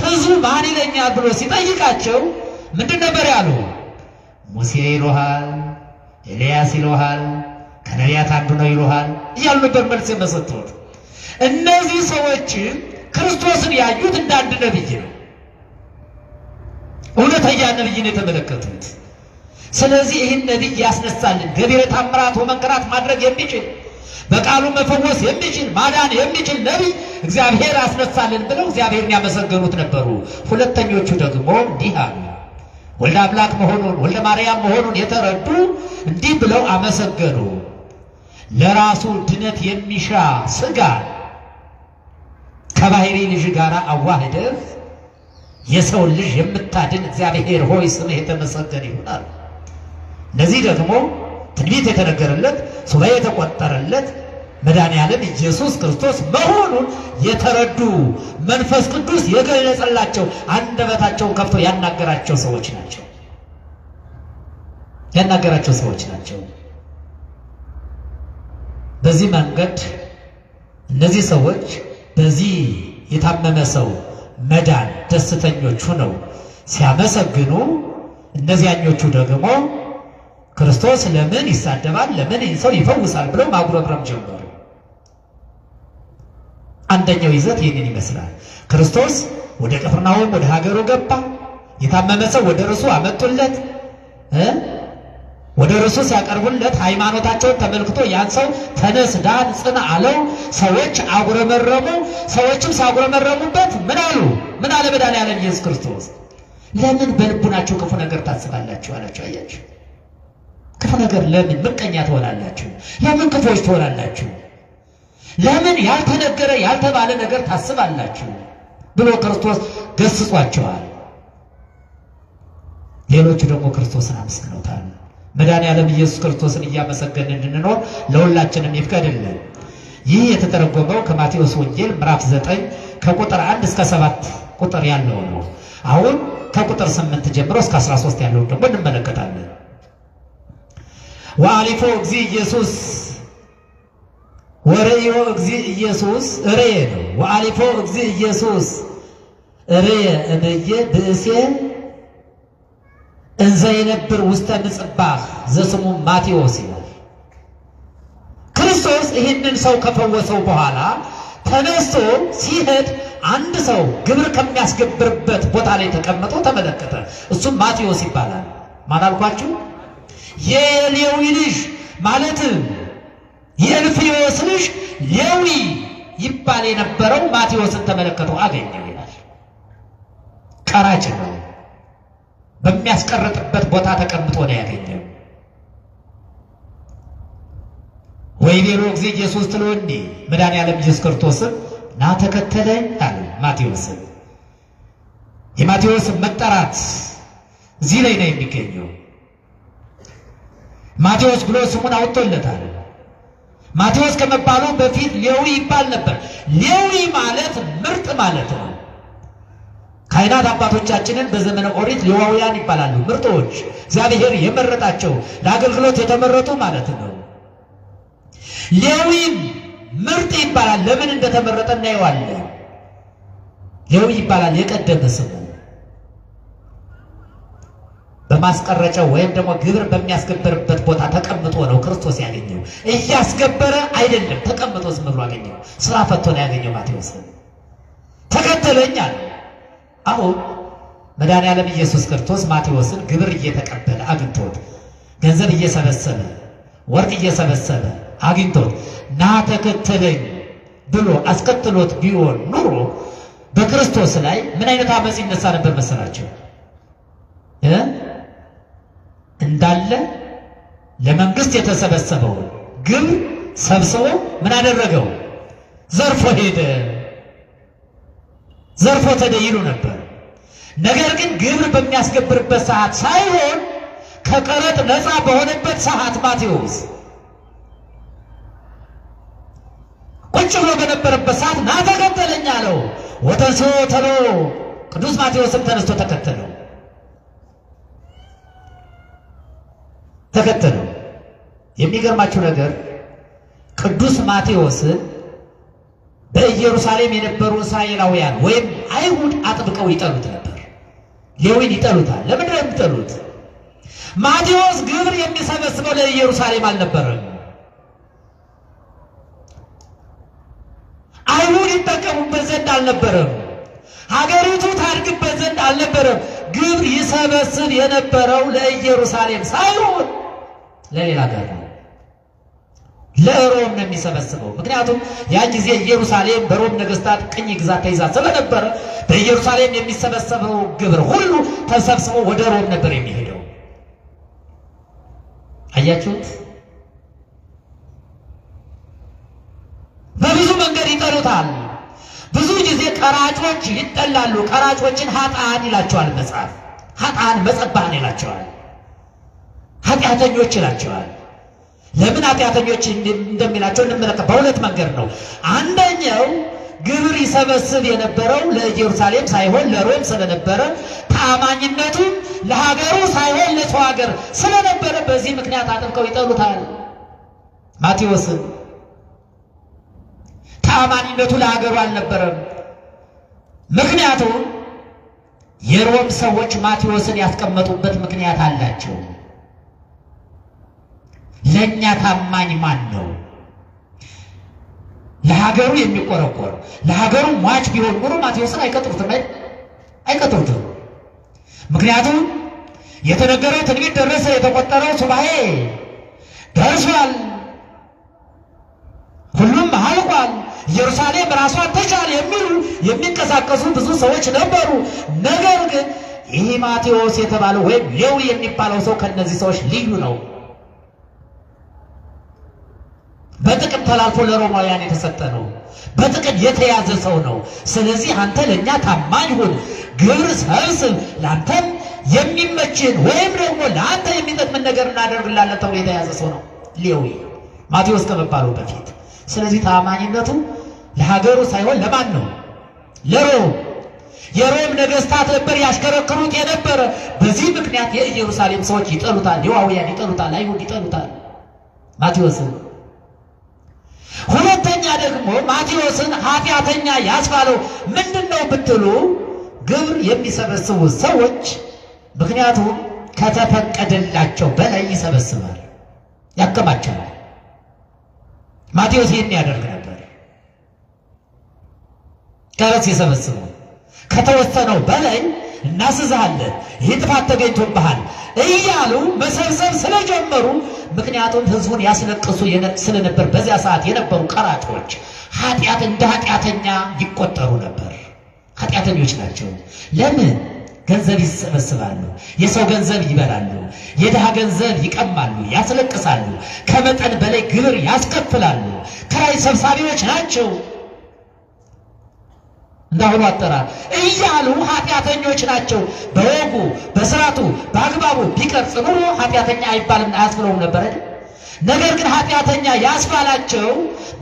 ሕዝቡ ማን ይለኛል ብሎ ሲጠይቃቸው ምንድን ነበር ያሉ? ሙሴ ይሉሃል፣ ኤልያስ ይሉሃል፣ ከነቢያት አንዱ ነው ይሉሃል እያሉ ነበር መልስ የመሰጡት። እነዚህ ሰዎች ክርስቶስን ያዩት እንደ አንድ ነቢይ ነው፣ እውነተኛ ነቢይን የተመለከቱት። ስለዚህ ይህን ነቢይ ያስነሳልን ገቢረ ተአምራት ወመንክራት ማድረግ የሚችል በቃሉ መፈወስ የሚችል ማዳን የሚችል ነቢይ እግዚአብሔር አስነሳልን ብለው እግዚአብሔርን ያመሰገኑት ነበሩ። ሁለተኞቹ ደግሞ እንዲህ አሉ። ወልደ አምላክ መሆኑን ወልደ ማርያም መሆኑን የተረዱ እንዲህ ብለው አመሰገኑ። ለራሱ ድነት የሚሻ ሥጋ ከባሕሪ ልጅ ጋር አዋህደህ የሰው ልጅ የምታድን እግዚአብሔር ሆይ ስምህ የተመሰገነ ይሁን። እነዚህ ደግሞ ትንቢት የተነገረለት ሱባኤ የተቆጠረለት መድኃኔዓለም ኢየሱስ ክርስቶስ መሆኑን የተረዱ መንፈስ ቅዱስ የገለጸላቸው አንደበታቸውን ከፍቶ ያናገራቸው ሰዎች ናቸው። በዚህ መንገድ እነዚህ ሰዎች በዚህ የታመመ ሰው መዳን ደስተኞች ሆነው ሲያመሰግኑ፣ እነዚያኞቹ ደግሞ ክርስቶስ ለምን ይሳደባል? ለምን ሰው ይፈውሳል? ብለው ማጉረምረም ጀመሩ። አንደኛው ይዘት ይህንን ይመስላል። ክርስቶስ ወደ ቅፍርናሆም ወደ ሀገሩ ገባ። የታመመ ሰው ወደ እርሱ አመጡለት። ወደ እርሱ ሲያቀርቡለት ሃይማኖታቸውን ተመልክቶ ያን ሰው ተነስ፣ ዳን፣ ጽና አለው። ሰዎች አጉረመረሙ። ሰዎችም ሲያጉረመረሙበት ምን አሉ? ምን አለ መድኃኔዓለም ኢየሱስ ክርስቶስ? ለምን በልቡናችሁ ክፉ ነገር ታስባላችሁ አላቸው። አያችሁ፣ ክፉ ነገር ለምን ምቀኛ ትሆናላችሁ? ለምን ክፉዎች ትሆናላችሁ? ለምን ያልተነገረ ያልተባለ ነገር ታስባላችሁ ብሎ ክርስቶስ ገስጿቸዋል። ሌሎቹ ደግሞ ክርስቶስን አመስግነውታል። መድኃኔዓለም ኢየሱስ ክርስቶስን እያመሰገን እንድንኖር ለሁላችንም ይፍቀድልን። ይህ የተተረጎመው ከማቴዎስ ወንጌል ምዕራፍ 9 ከቁጥር 1 እስከ 7 ቁጥር ያለው ነው። አሁን ከቁጥር 8 ጀምሮ እስከ 13 ያለውን ደግሞ እንመለከታለን። ወአሊፎ እግዚ ኢየሱስ ወርእዮ እግዚ ኢየሱስ ርየ ነው። ወአሊፎ እግዚ ኢየሱስ ርየ እምየ ብእሴ እንዘ የነብር ውስተ ምጽባህ ዘስሙ ማቴዎስ ይላል። ክርስቶስ ይህንን ሰው ከፈወሰው በኋላ ተነስቶ ሲሄድ አንድ ሰው ግብር ከሚያስገብርበት ቦታ ላይ ተቀምጦ ተመለከተ። እሱም ማቴዎስ ይባላል። ማን አልኳችሁ? የሌዊ ልጅ ማለትም የእልፍዮስ ልጅ ሌዊ ይባል የነበረው ማቴዎስን ተመለከተው፣ አገኘው ይላል። ቀራጭ ነው። በሚያስቀርጥበት ቦታ ተቀምጦ ነው ያገኘው። ወይቤሎ ጊዜ ኢየሱስ ትሎኒ መድኃኔዓለም ኢየሱስ ክርስቶስን ና ተከተለኝ አለ ማቴዎስን። የማቴዎስ መጠራት እዚህ ላይ ነው የሚገኘው። ማቴዎስ ብሎ ስሙን አውጥቶለታል። ማቴዎስ ከመባሉ በፊት ሌዊ ይባል ነበር። ሌዊ ማለት ምርጥ ማለት ነው። ካህናት አባቶቻችንን በዘመነ ኦሪት ሌዋውያን ይባላሉ። ምርጦች፣ እግዚአብሔር የመረጣቸው ለአገልግሎት የተመረጡ ማለት ነው። ሌዊም ምርጥ ይባላል። ለምን እንደተመረጠ እናየዋለን። ሌዊ ይባላል የቀደመ ስሙ። በማስቀረጫው ወይም ደግሞ ግብር በሚያስገበርበት ቦታ ተቀምጦ ነው ክርስቶስ ያገኘው። እያስገበረ አይደለም፣ ተቀምጦ ዝም ብሎ አገኘው። ስራ ፈቶ ነው ያገኘው። ማቴዎስ ተከተለኝ አለ። አሁን መድኃኔዓለም ኢየሱስ ክርስቶስ ማቴዎስን ግብር እየተቀበለ አግኝቶት፣ ገንዘብ እየሰበሰበ ወርቅ እየሰበሰበ አግኝቶት ና ተከተለኝ ብሎ አስከትሎት ቢሆን ኑሮ በክርስቶስ ላይ ምን አይነት አመፅ ይነሳ ነበር መሰላቸው? እንዳለ ለመንግስት የተሰበሰበውን ግብር ሰብስቦ ምን አደረገው? ዘርፎ ሄደ። ዘርፎ ተደይሉ ነበር። ነገር ግን ግብር በሚያስገብርበት ሰዓት ሳይሆን ከቀረጥ ነፃ በሆነበት ሰዓት ማቴዎስ ቁጭ ብሎ በነበረበት ሰዓት ና ተከተለኝ አለው። ወተንሥኦ ተሎ ቅዱስ ማቴዎስም ተነስቶ ተከተለው። የሚገርማችሁ ነገር ቅዱስ ማቴዎስን በኢየሩሳሌም የነበሩ እስራኤላውያን ወይም አይሁድ አጥብቀው ይጠሉት ነበር። ሌዊን ይጠሉታል። ለምንድን ነው የሚጠሉት? ማቴዎስ ግብር የሚሰበስበው ለኢየሩሳሌም አልነበረም። አይሁድ ይጠቀሙበት ዘንድ አልነበረም። ሀገሪቱ ታድግበት ዘንድ አልነበረም። ግብር ይሰበስብ የነበረው ለኢየሩሳሌም ሳይሆን ለሌላ ሀገር ነው። ለሮም ነው የሚሰበስበው። ምክንያቱም ያ ጊዜ ኢየሩሳሌም በሮም ነገስታት ቅኝ ግዛት ተይዛ ስለነበረ በኢየሩሳሌም የሚሰበሰበው ግብር ሁሉ ተሰብስቦ ወደ ሮም ነበር የሚሄደው። አያችሁት? በብዙ መንገድ ይጠሉታል። ብዙ ጊዜ ቀራጮች ይጠላሉ። ቀራጮችን ኃጥአን ይላቸዋል መጽሐፍ። ኃጥአን መጸባን ይላቸዋል። ኃጢአተኞች ይላቸዋል። ለምን ኃጢአተኞች እንደሚላቸው እንመለከት። በሁለት መንገድ ነው። አንደኛው ግብር ይሰበስብ የነበረው ለኢየሩሳሌም ሳይሆን ለሮም ስለነበረ ታማኝነቱ ለሀገሩ ሳይሆን ለሰው ሀገር ስለነበረ በዚህ ምክንያት አጥብቀው ይጠሉታል ማቴዎስን። ታማኝነቱ ለሀገሩ አልነበረም። ምክንያቱም የሮም ሰዎች ማቴዎስን ያስቀመጡበት ምክንያት አላቸው። ለኛ ታማኝ ማን ነው? ለሀገሩ የሚቆረቆር ለሀገሩ ሟች ቢሆን ኖሮ ማቴዎስን አይቀጥሩትም። ምክንያቱም የተነገረው ትንቢት ደረሰ፣ የተቆጠረው ሱባኤ ደርሷል፣ ሁሉም አልቋል፣ ኢየሩሳሌም ራሷን ተቻለ የሚሉ የሚንቀሳቀሱ ብዙ ሰዎች ነበሩ። ነገር ግን ይህ ማቴዎስ የተባለው ወይም ሌዊ የሚባለው ሰው ከነዚህ ሰዎች ልዩ ነው። በጥቅም ተላልፎ ለሮማውያን የተሰጠ ነው። በጥቅም የተያዘ ሰው ነው። ስለዚህ አንተ ለእኛ ታማኝ ሁን፣ ግብር ሰብስብ፣ ለአንተም የሚመችን ወይም ደግሞ ለአንተ የሚጠቅምን ነገር እናደርግላለን ተብሎ የተያዘ ሰው ነው ሌዊ ማቴዎስ ከመባሉ በፊት። ስለዚህ ታማኝነቱ ለሀገሩ ሳይሆን ለማን ነው? ለሮም። የሮም ነገስታት ነበር ያሽከረክሩት የነበረ። በዚህ ምክንያት የኢየሩሳሌም ሰዎች ይጠሉታል፣ ሌዋውያን ይጠሉታል፣ አይሁድ ይጠሉታል ማቴዎስን። ሁለተኛ ደግሞ ማቴዎስን ኃጢአተኛ ያስባለው ምንድነው ብትሉ ግብር የሚሰበስቡ ሰዎች ምክንያቱም ከተፈቀደላቸው በላይ ይሰበስባል፣ ያከማቻል። ማቴዎስ ይህን ያደርግ ነበር። ቀረጥ ሲሰበስቡ ከተወሰነው በላይ እናስዝሃለን፣ ይህ ጥፋት ተገኝቶብሃል እያሉ መሰብሰብ ስለጀመሩ ምክንያቱም ህዝቡን ያስለቅሱ ስለነበር በዚያ ሰዓት የነበሩ ቀራጮች ኃጢአት እንደ ኃጢአተኛ ይቆጠሩ ነበር። ኃጢአተኞች ናቸው። ለምን? ገንዘብ ይሰበስባሉ፣ የሰው ገንዘብ ይበላሉ፣ የድሃ ገንዘብ ይቀማሉ፣ ያስለቅሳሉ፣ ከመጠን በላይ ግብር ያስከፍላሉ። ክራይ ሰብሳቢዎች ናቸው እንዳሁኑ አጠራር እያሉ ኃጢአተኞች ናቸው። በወጉ በስርዓቱ በአግባቡ ቢቀርጽ ኑሮ ኃጢአተኛ አይባልም አያስብለውም ነበር አይደል? ነገር ግን ኃጢአተኛ ያስባላቸው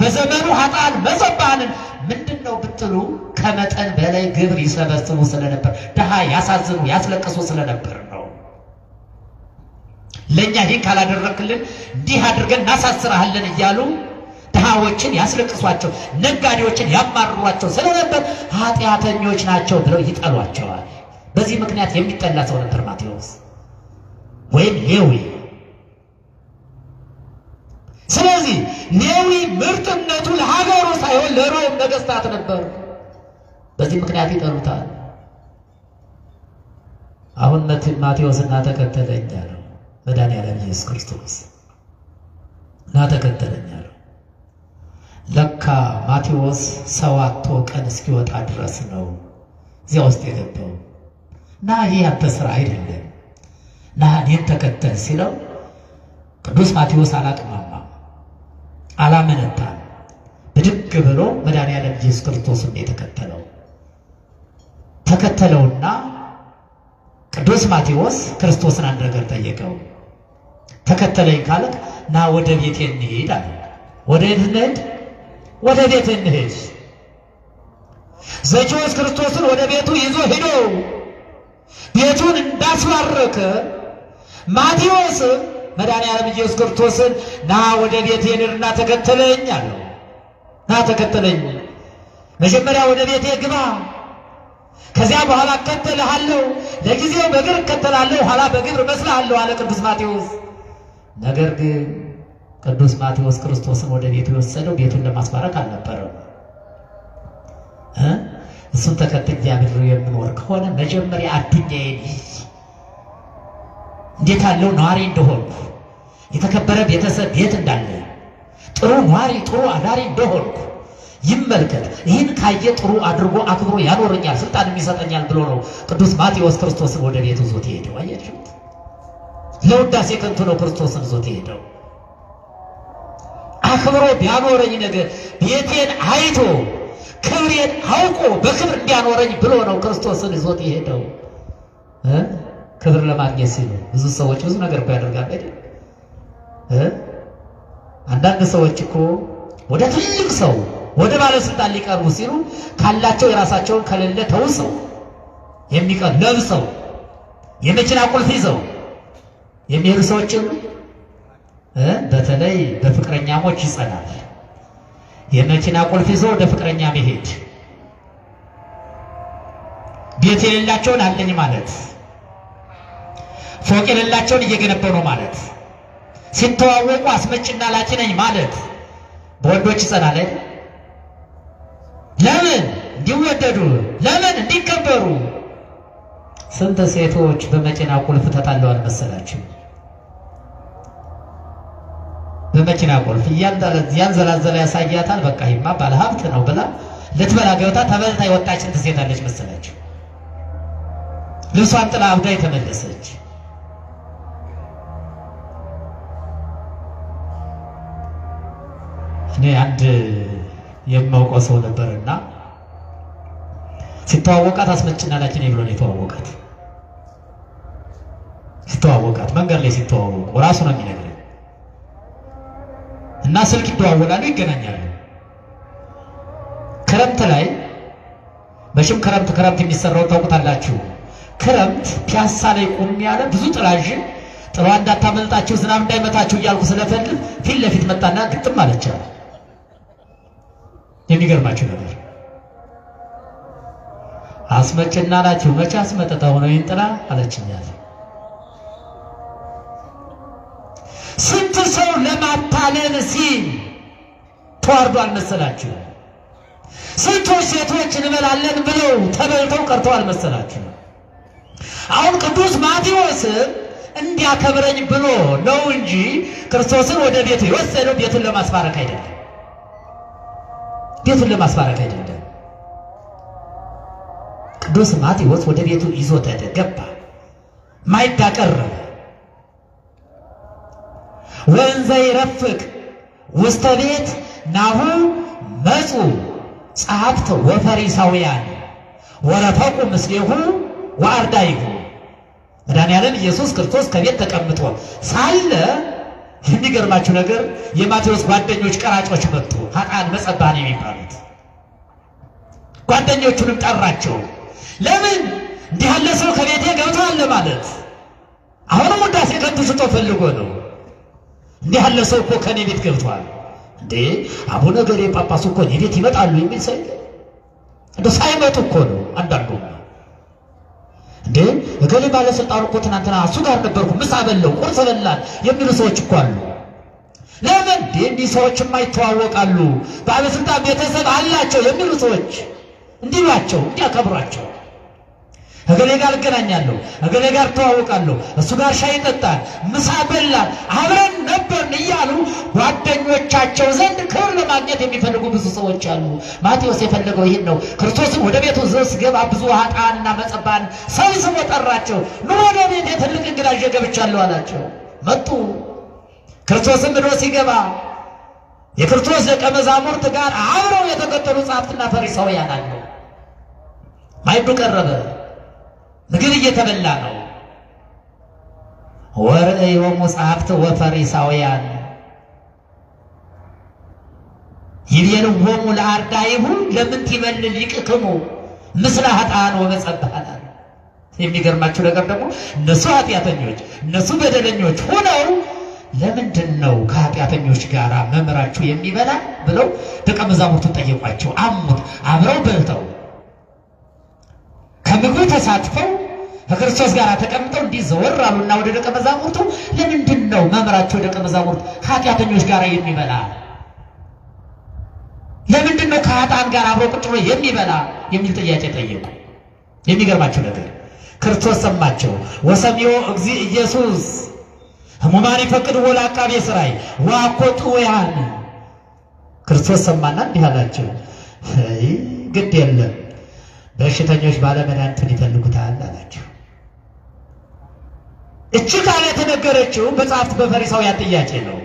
በዘመኑ ኃጥአን መጸባንን ምንድነው ብትሉ ከመጠን በላይ ግብር ይሰበስቡ ስለነበር፣ ድሃ ያሳዝኑ ያስለቅሱ ስለነበር ነው። ለኛ ይህን ካላደረክልን እንዲህ አድርገን እናሳስራለን እያሉ ድሃዎችን ያስለቅሷቸው፣ ነጋዴዎችን ያማርሯቸው ስለነበር ኃጢአተኞች ናቸው ብለው ይጠሏቸዋል። በዚህ ምክንያት የሚጠላ ሰው ነበር ማቴዎስ ወይም ሌዊ። ስለዚህ ሌዊ ምርጥነቱ ለሀገሩ ሳይሆን ለሮም ነገስታት ነበር። በዚህ ምክንያት ይጠሉታል። አሁን ማቴዎስ እና ተከተለኝ አለው መድኃኒዓለም ኢየሱስ ክርስቶስ። እና ተከተለኝ አለው። ለካ ማቴዎስ ሰው አጥቶ ቀን እስኪወጣ ድረስ ነው እዚያ ውስጥ የገባው። እና ይህ ያንተ ስራ አይደለም፣ ና እኔን ተከተል ሲለው ቅዱስ ማቴዎስ አላቅማማም፣ አላመነታም። ብድግ ብሎ መድኃኒዓለም ኢየሱስ ክርስቶስን የተከተለው። ተከተለውና ቅዱስ ማቴዎስ ክርስቶስን አንድ ነገር ጠየቀው። ተከተለኝ ካለክ ና ወደ ቤቴ እንሂድ አለ። ወደ የት እንሂድ? ወደ ቤት እንሂድ። ዘኬዎስ ክርስቶስን ወደ ቤቱ ይዞ ሄዶ ቤቱን እንዳስባረከ ማቴዎስ መድኃኒዓለም ኢየሱስ ክርስቶስን ና ወደ ቤቴ እንሂድና ተከተለኝ አለው። ና ተከተለኝ፣ መጀመሪያ ወደ ቤቴ ግባ፣ ከዚያ በኋላ እከተልሃለሁ። ለጊዜው በእግር እከተላለሁ፣ ኋላ በግብር እመስልሃለሁ አለ ቅዱስ ማቴዎስ። ነገር ግን ቅዱስ ማቴዎስ ክርስቶስን ወደ ቤቱ የወሰደው ቤቱን ለማስባረክ አልነበረም። እሱን ተከትዬ አብሬው የምኖር ከሆነ መጀመሪያ አዱኛዬን እንዴት ያለው ነዋሪ እንደሆንኩ፣ የተከበረ ቤተሰብ ቤት እንዳለ፣ ጥሩ ኗሪ ጥሩ አዳሪ እንደሆንኩ ይመልከት። ይህን ካየ ጥሩ አድርጎ አክብሮ ያኖረኛል፣ ስልጣንም ይሰጠኛል ብሎ ነው ቅዱስ ማቴዎስ ክርስቶስን ወደ ቤቱ ይዞት የሄደው። አያችሁት? ለውዳሴ ከንቱ ነው ክርስቶስን ይዞት የሄደው። አክብሮ ቢያኖረኝ ነገር ቤቴን አይቶ ክብሬን አውቆ በክብር እንዲያኖረኝ ብሎ ነው ክርስቶስን ይዞት የሄደው። ክብር ለማግኘት ሲሉ ብዙ ሰዎች ብዙ ነገር ያደርጋሉ አይደል? አንዳንድ ሰዎች እኮ ወደ ትልቅ ሰው ወደ ባለስልጣን ሊቀርቡ ሲሉ ካላቸው የራሳቸውን ከሌለ ተውሰው የሚቀር ለብሰው የመኪና ቁልፍ ይዘው የሚሄዱ ሰዎች በተለይ በፍቅረኛሞች ይጸናል። የመኪና ቁልፍ ይዘው ወደ ፍቅረኛ መሄድ፣ ቤት የሌላቸውን አለኝ ማለት፣ ፎቅ የሌላቸውን እየገነባው ነው ማለት፣ ሲተዋወቁ አስመጭና ላኪ ነኝ ማለት በወንዶች ይጸናል። ለምን እንዲወደዱ፣ ለምን እንዲከበሩ። ስንት ሴቶች በመኪና ቁልፍ ተጣለዋል መሰላችሁ? በመኪና ቁልፍ እያንዘላዘለ ያሳያታል። በቃ ይማ ባለሀብት ነው ብላ ልትበላ ገብታ ተበልታ የወጣች ስንት ሴት አለች መሰላችሁ? ልብሷን ጥላ አብዳ የተመለሰች። እኔ አንድ የማውቀው ሰው ነበርና ሲተዋወቃት አስመጭና ላኪ ነኝ ብሎ ነው የተዋወቃት። ሲተዋወቃት መንገድ ላይ ሲተዋወቁ ራሱ ነው የሚነግረኝ። እና ስልክ ይደዋወላሉ፣ ይገናኛሉ። ክረምት ላይ በሽም ክረምት የሚሰራው ታውቁታላችሁ። ክረምት ፒያሳ ላይ ቆም ያለ ብዙ ጥላዥ ጥሏ እንዳታመልጣችሁ ዝናብ እንዳይመታችሁ እያልኩ ስለፈልግ ፊት ለፊት መጣና ግጥም አለቻለ። የሚገርማችሁ ነገር አስመጭና ላችሁ መቼ አስመጥተው ነው ይንጥላ አለችኛል። ስንት ሰው ለማታለል ሲል ተዋርዷል መሰላችሁ? ስንቶች ሴቶች እንበላለን ብለው ተበልተው ቀርተዋል መሰላችሁ? አሁን ቅዱስ ማቴዎስ እንዲያከብረኝ ብሎ ነው እንጂ ክርስቶስን ወደ ቤቱ የወሰደው ቤቱን ለማስባረክ አይደለም። ቤቱን ለማስባረክ አይደለም። ቅዱስ ማቴዎስ ወደ ቤቱ ይዞት ገባ። ማዕድ አቀረበ። ወንዘ ይረፍቅ ውስተ ቤት ናሁ መጹ ጸሐፍት ወፈሪሳውያን ወረፈቁ ምስሌሁ ወአርዳኢሁ። መድኃኔዓለም ኢየሱስ ክርስቶስ ከቤት ተቀምጦ ሳለ የሚገርማችሁ ነገር የማቴዎስ ጓደኞች ቀራጮች መጡ። ኃጥአን መጸባን የሚባሉት ጓደኞቹንም ጠራቸው። ለምን እንዲህ ያለ ሰው ከቤቴ ገብቷል ለማለት። አሁንም ውዳሴ ከንቱ ስጦ ፈልጎ ነው። እንዲህ ያለ ሰው እኮ ከኔ ቤት ገብቷል እንዴ! አቡነ ገሌ ጳጳሱ እኮ እኔ ቤት ይመጣሉ የሚል ሰው እንደው ሳይመጡ እኮ ነው። አንዳንዱ እንዴ እገሌ ባለስልጣኑ እኮ ትናንትና እሱ ጋር ነበርኩ፣ ምሳ በለው፣ ቁርስ በላን የሚሉ ሰዎች እኮ አሉ። ለምን እንዲህ ሰዎችማ ይተዋወቃሉ፣ ባለስልጣን ቤተሰብ አላቸው የሚሉ ሰዎች እንዲሏቸው እንዲያከብሯቸው። እገሌ ጋር እገናኛለሁ፣ እገሌ ጋር ተዋወቃለሁ፣ እሱ ጋር ሻይ ጠጣን፣ ምሳ በላን፣ አብረን ነበርን እያሉ ጓደኞቻቸው ዘንድ ክብር ለማግኘት የሚፈልጉ ብዙ ሰዎች አሉ። ማቴዎስ የፈለገው ይህን ነው። ክርስቶስን ወደ ቤቱ ሲገባ ብዙ ኃጥአንና መጸባን ሰብስቦ ጠራቸው። ኑ ወደ ቤቴ ትልቅ እንግዳ ይዤ ገብቻለሁ አላቸው። መጡ። ክርስቶስን ብሎ ሲገባ የክርስቶስ ደቀ መዛሙርት ጋር አብረው የተከተሉ ጸሐፍትና ፈሪሳውያን አሉ። ማዕዱ ቀረበ። ምግብ እየተበላ ነው። ወርእዮሙ ጸሐፍት ወፈሪሳውያን ይቤልዎሙ ለአርዳኢሁ ለምን ትበልዕ ሊቅክሙ ምስለ ኃጥአን ወመጸብሐን። የሚገርማችሁ ነገር ደግሞ እነሱ ኃጢአተኞች እነሱ በደለኞች ሆነው ለምንድን ነው ከኃጢአተኞች ጋር መምህራችሁ የሚበላ ብለው ደቀ መዛሙርቱን ጠየቋቸው። አሙት። አብረው በልተው ከምግቡ ተሳትፈው ከክርስቶስ ጋር ተቀምጠው እንዲህ ዘወር አሉና ወደ ደቀ መዛሙርቱ ለምንድን ነው መምህራቸው ደቀ መዛሙርት ኃጢአተኞች ጋር የሚበላ? ለምንድን ነው ከኃጥአን ጋር አብሮ ቁጭ ብሎ የሚበላ የሚል ጥያቄ ጠየቁ። የሚገርማቸው ነገር ክርስቶስ ሰማቸው። ወሰሚዮ እግዚእ ኢየሱስ ሕሙማን ይፈቅድዎ ለዐቃቤ ሥራይ ወአኮ ጥዑያን። ክርስቶስ ሰማና እንዲህ አላቸው፣ ግድ የለም በሽተኞች ባለመድኃኒቱን ይፈልጉታል አላቸው። እቺ ቃል የተነገረችው በጸሐፍት በፈሪሳውያን ጥያቄ ነው።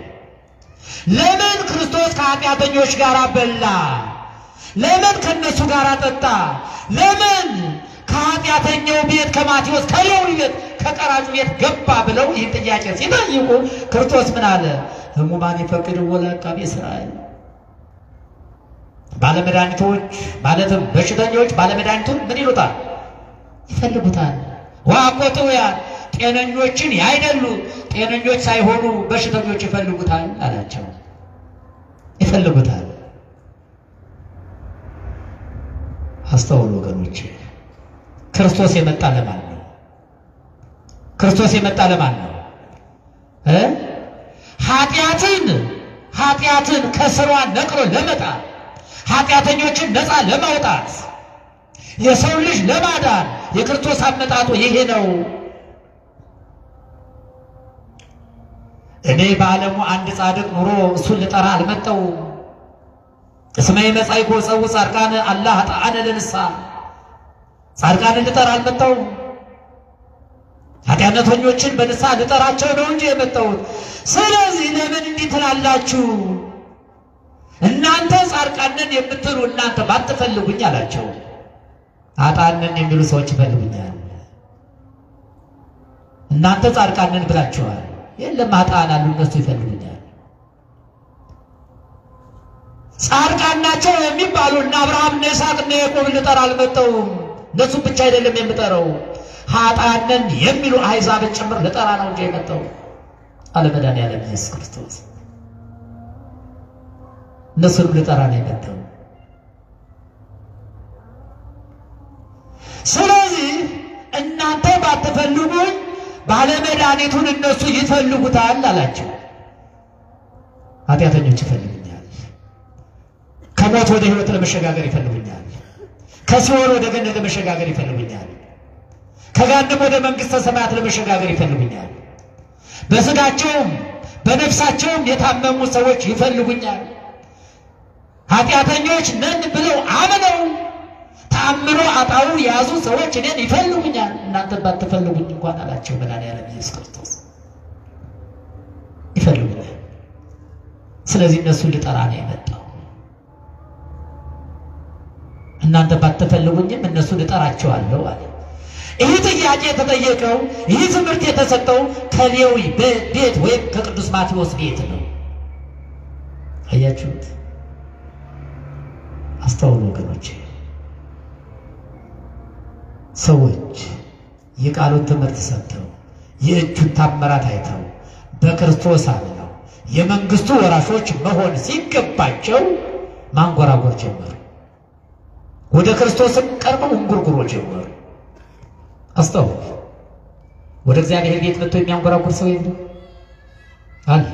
ለምን ክርስቶስ ከኃጢአተኞች ጋር በላ? ለምን ከነሱ ጋር ጠጣ? ለምን ከኃጢአተኛው ቤት ከማቴዎስ ከሌዊ ቤት ከቀራጩ ቤት ገባ ብለው ይህን ጥያቄ ሲጠይቁ ክርስቶስ ምን አለ? ሕሙማን ይፈቅድዎ ለዐቃቤ ሥራይ። ባለመድኃኒቶች ማለትም በሽተኞች ባለመድኃኒቱን ምን ይሉታል? ይፈልጉታል። ወአቆጥውያን ጤነኞችን ያይደሉ ጤነኞች ሳይሆኑ በሽተኞች ይፈልጉታል አላቸው። ይፈልጉታል። አስተውሉ ወገኖች፣ ክርስቶስ የመጣ ለማን ነው? ክርስቶስ የመጣ ለማን ነው? ኃጢአትን ከስሯ ነቅሎ ለመጣል፣ ኃጢአተኞችን ነፃ ለማውጣት፣ የሰው ልጅ ለማዳን የክርስቶስ አመጣጡ ይሄ ነው። እኔ በዓለሙ አንድ ጻድቅ ኑሮ እሱን ልጠራ አልመጣሁም። እስመ ይመጻእኩ እጸውዕ ጻድቃነ አላ ኃጥአነ ለንስሐ። ጻድቃንን ልጠራ አልመጣሁም። ኃጢአተኞችን በንስሐ ልጠራቸው ነው እንጂ የመጣሁት። ስለዚህ ለምን እንዲህ ትላላችሁ? እናንተ ጻድቃንን የምትሉ እናንተ ባትፈልጉኝ አላቸው። ኃጥአንን የሚሉ ሰዎች ይፈልጉኛል። እናንተ ጻድቃንን ብላችኋል። የለም ኃጥአን አሉ፣ እነሱ ይፈልጉኛል። ጻድቃን ናቸው የሚባሉ እና አብርሃም እና ይስሐቅ እና ያዕቆብ ልጠራ አልመጣሁም። እነሱ ብቻ አይደለም የምጠራው፣ ኃጥአንን የሚሉ አሕዛብን ጭምር ልጠራ ነው እንጂ የመጣው አለ መድኃኒዓለም ኢየሱስ ክርስቶስ። እነሱንም ልጠራ ነው የመጣው። ስለዚህ እናንተ ባትፈልጉኝ ባለመድኃኒቱን እነሱ ይፈልጉታል አላቸው። ኃጢአተኞች ይፈልጉኛል። ከሞት ወደ ሕይወት ለመሸጋገር ይፈልጉኛል። ከሲኦል ወደ ገነት ለመሸጋገር ይፈልጉኛል። ከገሃነም ወደ መንግሥተ ሰማያት ለመሸጋገር ይፈልጉኛል። በሥጋቸውም በነፍሳቸውም የታመሙ ሰዎች ይፈልጉኛል። ኃጢአተኞች ነን ብለው አምነው ተአምሮ አጣው የያዙ ሰዎች እኔን ይፈልጉኛል። እናንተ ባትፈልጉኝ እንኳን አላቸው መድኃኒዓለም ኢየሱስ ክርስቶስ። ይፈልጉኛል። ስለዚህ እነሱን ልጠራ ነው የመጣው። እናንተ ባትፈልጉኝም እነሱን ልጠራቸዋለሁ አለ። ይህ ጥያቄ የተጠየቀው፣ ይህ ትምህርት የተሰጠው ከሌዊ ቤት ወይም ከቅዱስ ማቴዎስ ቤት ነው። አያችሁት? አስተውሉ ወገኖቼ። ሰዎች የቃሉን ትምህርት ሰምተው የእጁን ታምራት አይተው በክርስቶስ አምነው የመንግስቱ ወራሾች መሆን ሲገባቸው ማንጎራጎር ጀመሩ። ወደ ክርስቶስም ቀርበው እንጉርጉሮ ጀመሩ። አስተውሉ። ወደ እግዚአብሔር ቤት መጥቶ የሚያንጎራጉር ሰው የለም አለ።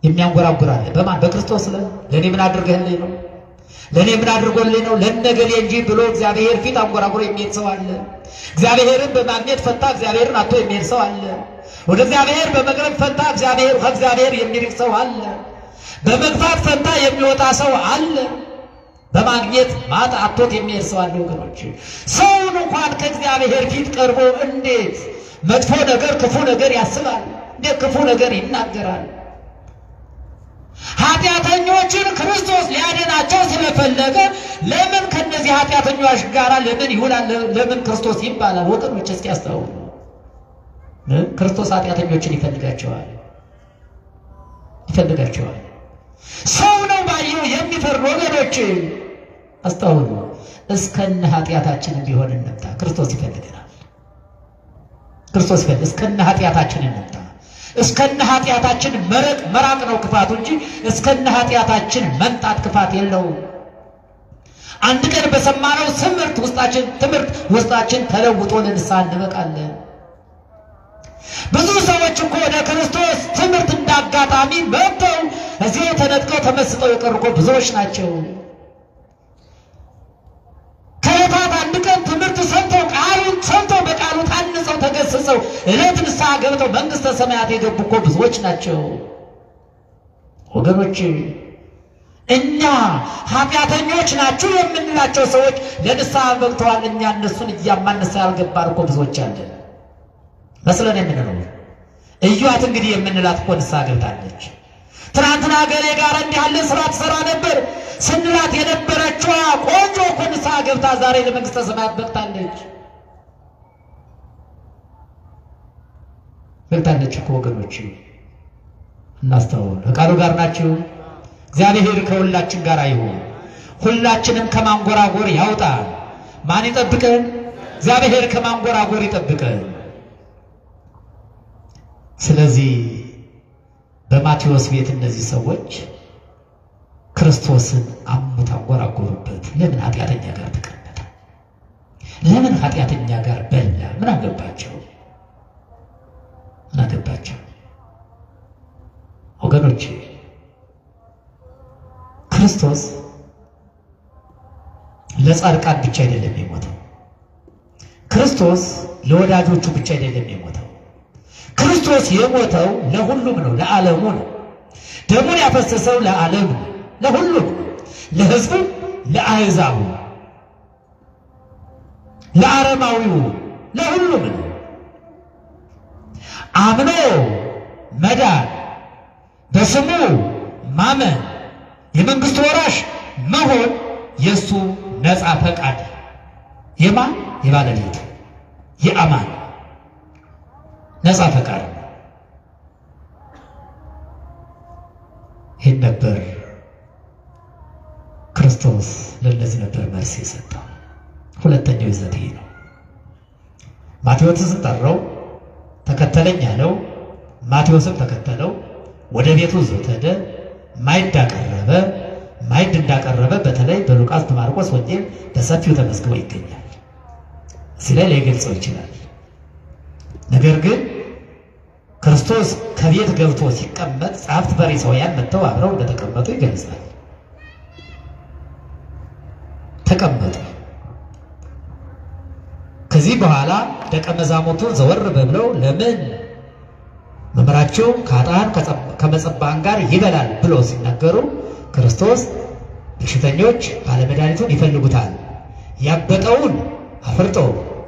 የሚያንጎራጉር አለ። በማን? በክርስቶስ ላይ። ለእኔ ምን አድርገህልኝ ነው? ለእኔ ምን አድርጎልኝ ነው? ለነገሌ እንጂ ብሎ እግዚአብሔር ፊት አንጎራጉሮ የሚሄድ ሰው አለ። እግዚአብሔርን በማግኘት ፈንታ እግዚአብሔርን አጥቶ የሚሄድ ሰው አለ። ወደ እግዚአብሔር በመቅረብ ፈንታ ከእግዚአብሔር የሚርቅ ሰው አለ። በመግፋት ፈንታ የሚወጣ ሰው አለ። በማግኘት ማጣ አጥቶት የሚሄድ ሰው አለ። ወገኖች፣ ሰውን እንኳን ከእግዚአብሔር ፊት ቀርቦ እንዴት መጥፎ ነገር ክፉ ነገር ያስባል? እንዴት ክፉ ነገር ይናገራል? ኃጢአተኞችን ክርስቶስ ሊያድናቸው ስለፈለገ ለምን ከነዚህ ኃጢአተኞች ጋር ለምን ይውላል? ለምን ክርስቶስ ይባላል? ወገኖች እስኪ አስተውሉ። ክርስቶስ ኃጢአተኞችን ይፈልጋቸዋል። ሰው ነው ባየው የሚፈርድ። ወገኖች አስተውሉ። እስከነ ኃጢአታችን ቢሆን እንምጣ። ክርስቶስ ይፈልገናል። እስከነ ኃጢአታችን እንምጣ። እስከነ ኃጢአታችን መራቅ ነው ክፋቱ እንጂ እስከነ ኃጢአታችን መንጣት ክፋት የለውም። አንድ ቀን በሰማነው ትምህርት ውስጣችን ተለውጦ ለንስሐ እንበቃለን። ብዙ ሰዎች እኮ ወደ ክርስቶስ ትምህርት እንዳጋጣሚ መጥተው እዚህ ተነጥቀው ተመስጠው የቀሩ እኮ ብዙዎች ናቸው። ከዕለታት አንድ ቀን ትምህርት ሰምተው ቃሉን ሰምተው በቃሉ ታንጸው ተገስጸው ዕለት ንስሐ ገብተው መንግሥተ ሰማያት የገቡ እኮ ብዙዎች ናቸው። ወገኖች እኛ ኃጢአተኞች ናችሁ የምንላቸው ሰዎች ለንስሐ በቅተዋል። እኛ እነሱን እያማን ንስሐ ያልገባን እኮ ብዙዎች አለን መስለን የምንለው። እዩዋት እንግዲህ የምንላት እኮ ንስሐ ገብታለች። ትናንትና ገሌ ጋር እንዲህ ያለ ስራ ትሰራ ነበር ስንላት የነበረችዋ ቆንጆ እኮ ንስሐ ገብታ ዛሬ ለመንግሥተ ሰማያት በቅታለች። በቅታለች እኮ ወገኖች፣ እናስተውል። ከቃሉ ጋር ናችሁ። እግዚአብሔር ከሁላችን ጋር ይሁን። ሁላችንም ከማንጎራጎር ያውጣ። ማን ይጠብቀን? እግዚአብሔር ከማንጎራጎር ይጠብቀን። ስለዚህ በማቴዎስ ቤት እነዚህ ሰዎች ክርስቶስን አሙት አንጎራጎሩበት። ለምን ኃጢአተኛ ጋር ተቀመጠ? ለምን ኃጢአተኛ ጋር በላ? ምን አገባቸው? ምን አገባቸው? ወገኖቼ ክርስቶስ ለጻድቃን ብቻ አይደለም የሞተው። ክርስቶስ ለወዳጆቹ ብቻ አይደለም የሞተው። ክርስቶስ የሞተው ለሁሉም ነው፣ ለዓለሙ ነው። ደሙን ያፈሰሰው ለዓለም ነው፣ ለሁሉም፣ ለሕዝቡ፣ ለአሕዛቡ፣ ለአረማዊው፣ ለሁሉም ነው። አምኖ መዳን፣ በስሙ ማመን፣ የመንግስቱ ወራሽ መሆን የሱ ነፃ ፈቃድ የማን? የባለቤቱ የአማን ነፃ ፈቃድ። ይህን ነበር ክርስቶስ ለእነዚህ ነበር መልስ የሰጠው። ሁለተኛው ይዘት ይሄ ነው። ማቴዎስን ጠራው፣ ተከተለኝ አለው። ማቴዎስም ተከተለው፣ ወደ ቤቱ ይዞት ሄደ። ማዕድ አቀረበ። ማዕድ እንዳቀረበ በተለይ በሉቃስ በማርቆስ ወንጌል በሰፊው ተመዝግቦ ይገኛል። እዚህ ላይ ሊገልጸው ይችላል። ነገር ግን ክርስቶስ ከቤት ገብቶ ሲቀመጥ ጸሐፍት ፈሪሳውያን መጥተው አብረው እንደተቀመጡ ይገልጻል። ተቀመጡ። ከዚህ በኋላ ደቀ መዛሙርቱ ዘወር ብለው ለምን መምህራቸው ከኃጥአን ከመጸባን ጋር ይበላል ብለው ሲናገሩ ክርስቶስ በሽተኞች ባለመድኃኒቱን ይፈልጉታል፣ ያበጠውን አፍርጦ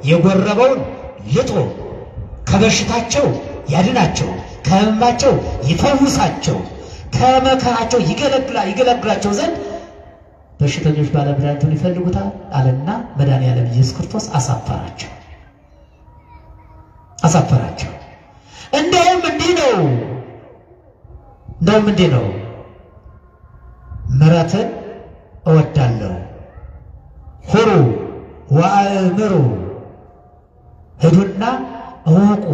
የጎረበውን ልጦ ከበሽታቸው ያድናቸው፣ ከሕመማቸው ይፈውሳቸው፣ ከመከራቸው ይገለግላቸው ዘንድ በሽተኞች ባለመድኃኒቱን ይፈልጉታል አለና መድኃኔዓለም ኢየሱስ ክርስቶስ አሳፈራቸው። እንደውም እንዲህ ነው ምሕረትን እወዳለሁ፣ ሁሩ ወአእምሩ፣ ሂዱና እወቁ፣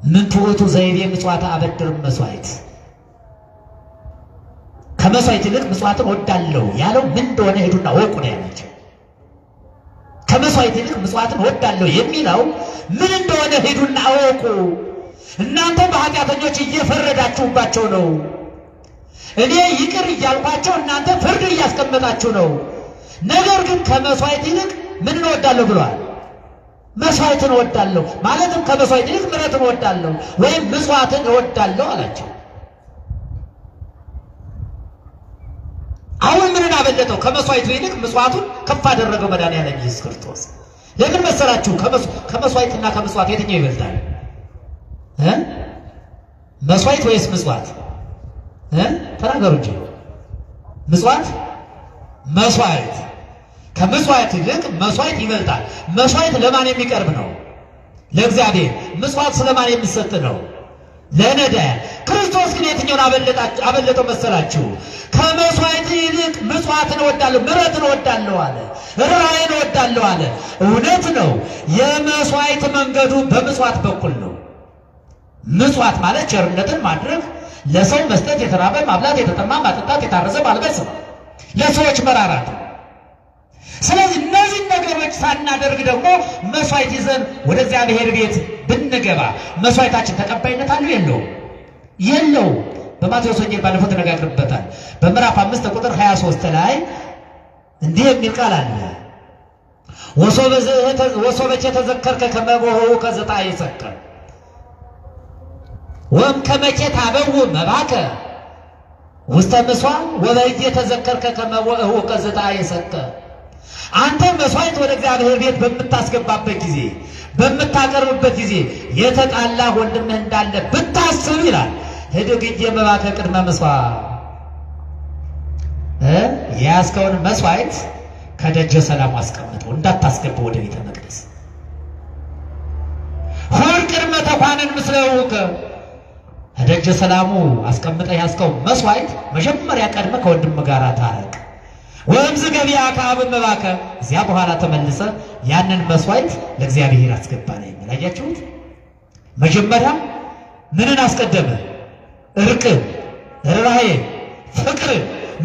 ምን ትዑቱ ዘይቤ ምጽዋተ አበድርም መስዋዕት። ከመስዋዕት ይልቅ ምጽዋትን እወዳለሁ ያለው ምን እንደሆነ ሂዱና እወቁ ነው ያላቸው። ከመስዋዕት ይልቅ ምጽዋትን እወዳለሁ የሚለው ምን እንደሆነ ሂዱና እወቁ። እናንተ በኃጢአተኞች እየፈረዳችሁባቸው ነው። እኔ ይቅር እያልኳቸው እናንተ ፍርድ እያስቀመጣችሁ ነው። ነገር ግን ከመስዋዕት ይልቅ ምን እወዳለሁ ብሏል? መስዋዕትን እወዳለሁ ማለትም ከመስዋዕት ይልቅ ምሕረትን እወዳለሁ ወይም ምጽዋትን እወዳለሁ አላቸው። አሁን ምንን አበለጠው? ከመስዋዕቱ ይልቅ ምጽዋቱን ከፍ አደረገው መድኃኔዓለም ኢየሱስ ክርስቶስ። ለምን መሰላችሁ? ከመስዋዕትና ከምጽዋት የትኛው ይበልጣል? መስዋዕት ወይስ ምጽዋት? ተናገሩ እንጂ። ምጽዋት? መስዋዕት። ከምጽዋት ይልቅ መስዋዕት ይበልጣል። መስዋዕት ለማን የሚቀርብ ነው? ለእግዚአብሔር። ምጽዋት ስለማን የሚሰጥ ነው? ለነዳያን። ክርስቶስ ግን የትኛውን አበለጠው መሰላችሁ? ከመስዋዕት ይልቅ ምጽዋትን እወዳለሁ፣ ምሕረትን እወዳለሁ አለ፣ ርኅራኄን እወዳለሁ አለ። እውነት ነው። የመስዋዕት መንገዱ በምጽዋት በኩል ነው። ምጽዋት ማለት ቸርነትን ማድረግ፣ ለሰው መስጠት፣ የተራበ ማብላት፣ የተጠማ ማጠጣት፣ የታረዘ ማልበስ ነው፣ ለሰዎች መራራት። ስለዚህ እነዚህ ነገሮች ሳናደርግ ደግሞ መስዋዕት ይዘን ወደ እግዚአብሔር ቤት ብንገባ መስዋዕታችን ተቀባይነት አለው የለውም? በማቴዎስ ወንጌል ባለፈው ተነጋግረንበታል። በምዕራፍ 5 ቁጥር 23 ላይ እንዲህ የሚል ቃል አለ። ወሶበቸ ተዘከርከ ከመ ቦኅዑ ከዘጣ ይሰከር ወም ከመቼ ታበው መባከ ውስተ ምሥዋዕ ወበኢየተዘከርከ ከመ ወእሁከ ዘተአየሰከ አንተ መስዋዕት ወደ እግዚአብሔር ቤት በምታስገባበት ጊዜ በምታቀርብበት ጊዜ የተጣላ ወንድምህ እንዳለ ብታስብ ይላል ህድግየ መባከ ቅድመ ምሥዋዕ የያዝከውን መስዋዕት ከደጀ ሰላሙ አስቀምጠው እንዳታስገባው ወደ ቤተ መቅደስ። ሁር ቅድመ ተኳንን ምስለ እሁከ ከደጀ ሰላሙ አስቀምጠህ ያዝከው መስዋዕት መጀመሪያ ቀድመ ከወንድም ጋር ታረቅ። ወእምዝ ገቢያ ከአብ መባከ እዚያ በኋላ ተመልሰ ያንን መስዋዕት ለእግዚአብሔር አስገባ ነው የሚል አያችሁት። መጀመሪያ ምንን አስቀደመ? እርቅ፣ ርኅራኄ፣ ፍቅር።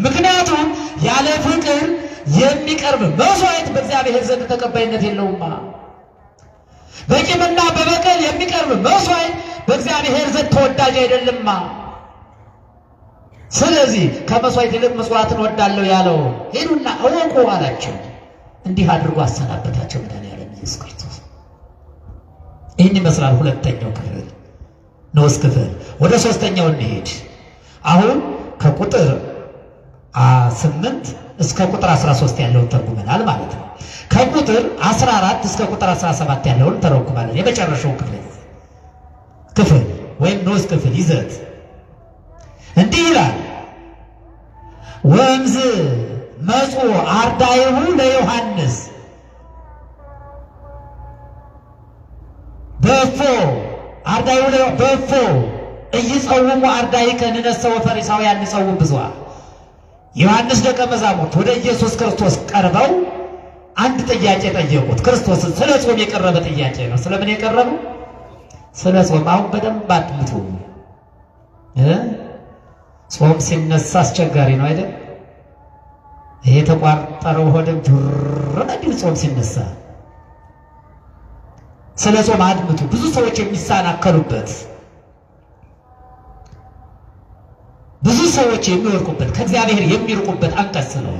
ምክንያቱም ያለ ፍቅር የሚቀርብ መስዋዕት በእግዚአብሔር ዘንድ ተቀባይነት የለውማ። በቂምና በበቀል የሚቀርብ መስዋዕት በእግዚአብሔር ዘንድ ተወዳጅ አይደለማ። ስለዚህ ከመስዋዕት ይልቅ መስዋዕትን ወዳለው ያለው ሄዱና እወቁ አላቸው። እንዲህ አድርጎ አሰናበታቸው መድኃኒዓለም ኢየሱስ ክርስቶስ። ይህን ይመስላል ሁለተኛው ክፍል ንዑስ ክፍል። ወደ ሶስተኛው እንሄድ። አሁን ከቁጥር 8 እስከ ቁጥር 13 ያለውን ተርጉመናል ማለት ነው። ከቁጥር 14 እስከ ቁጥር 17 ያለውን ተረጉመናል። የመጨረሻው ክፍል ወይም ንዑስ ክፍል ይዘት እንዲህ ይላል። ወእምዝ መጽኡ አርዳኢሁ ለዮሐንስ በእፎ አርዳኢሁ በእፎ ኢይጸውሙ አርዳኢከ ንነሰ ወፈሪሳውያን ይጸውሙ ብዙኃ። ዮሐንስ ደቀ መዛሙርት ወደ ኢየሱስ ክርስቶስ ቀርበው አንድ ጥያቄ ጠየቁት። ክርስቶስን ስለ ጾም የቀረበ ጥያቄ ነው። ስለምን የቀረበው? ስለ ጾም። አሁን በደንብ አድምጡ። ጾም ሲነሳ አስቸጋሪ ነው አይደል? ይሄ ተቋርጠረው ሆድም ዱርነዲው ጾም ሲነሳ ስለ ጾም አድምጡ። ብዙ ሰዎች የሚሳናከሉበት፣ ብዙ ሰዎች የሚወርቁበት፣ ከእግዚአብሔር የሚርቁበት አንቀጽ ነው።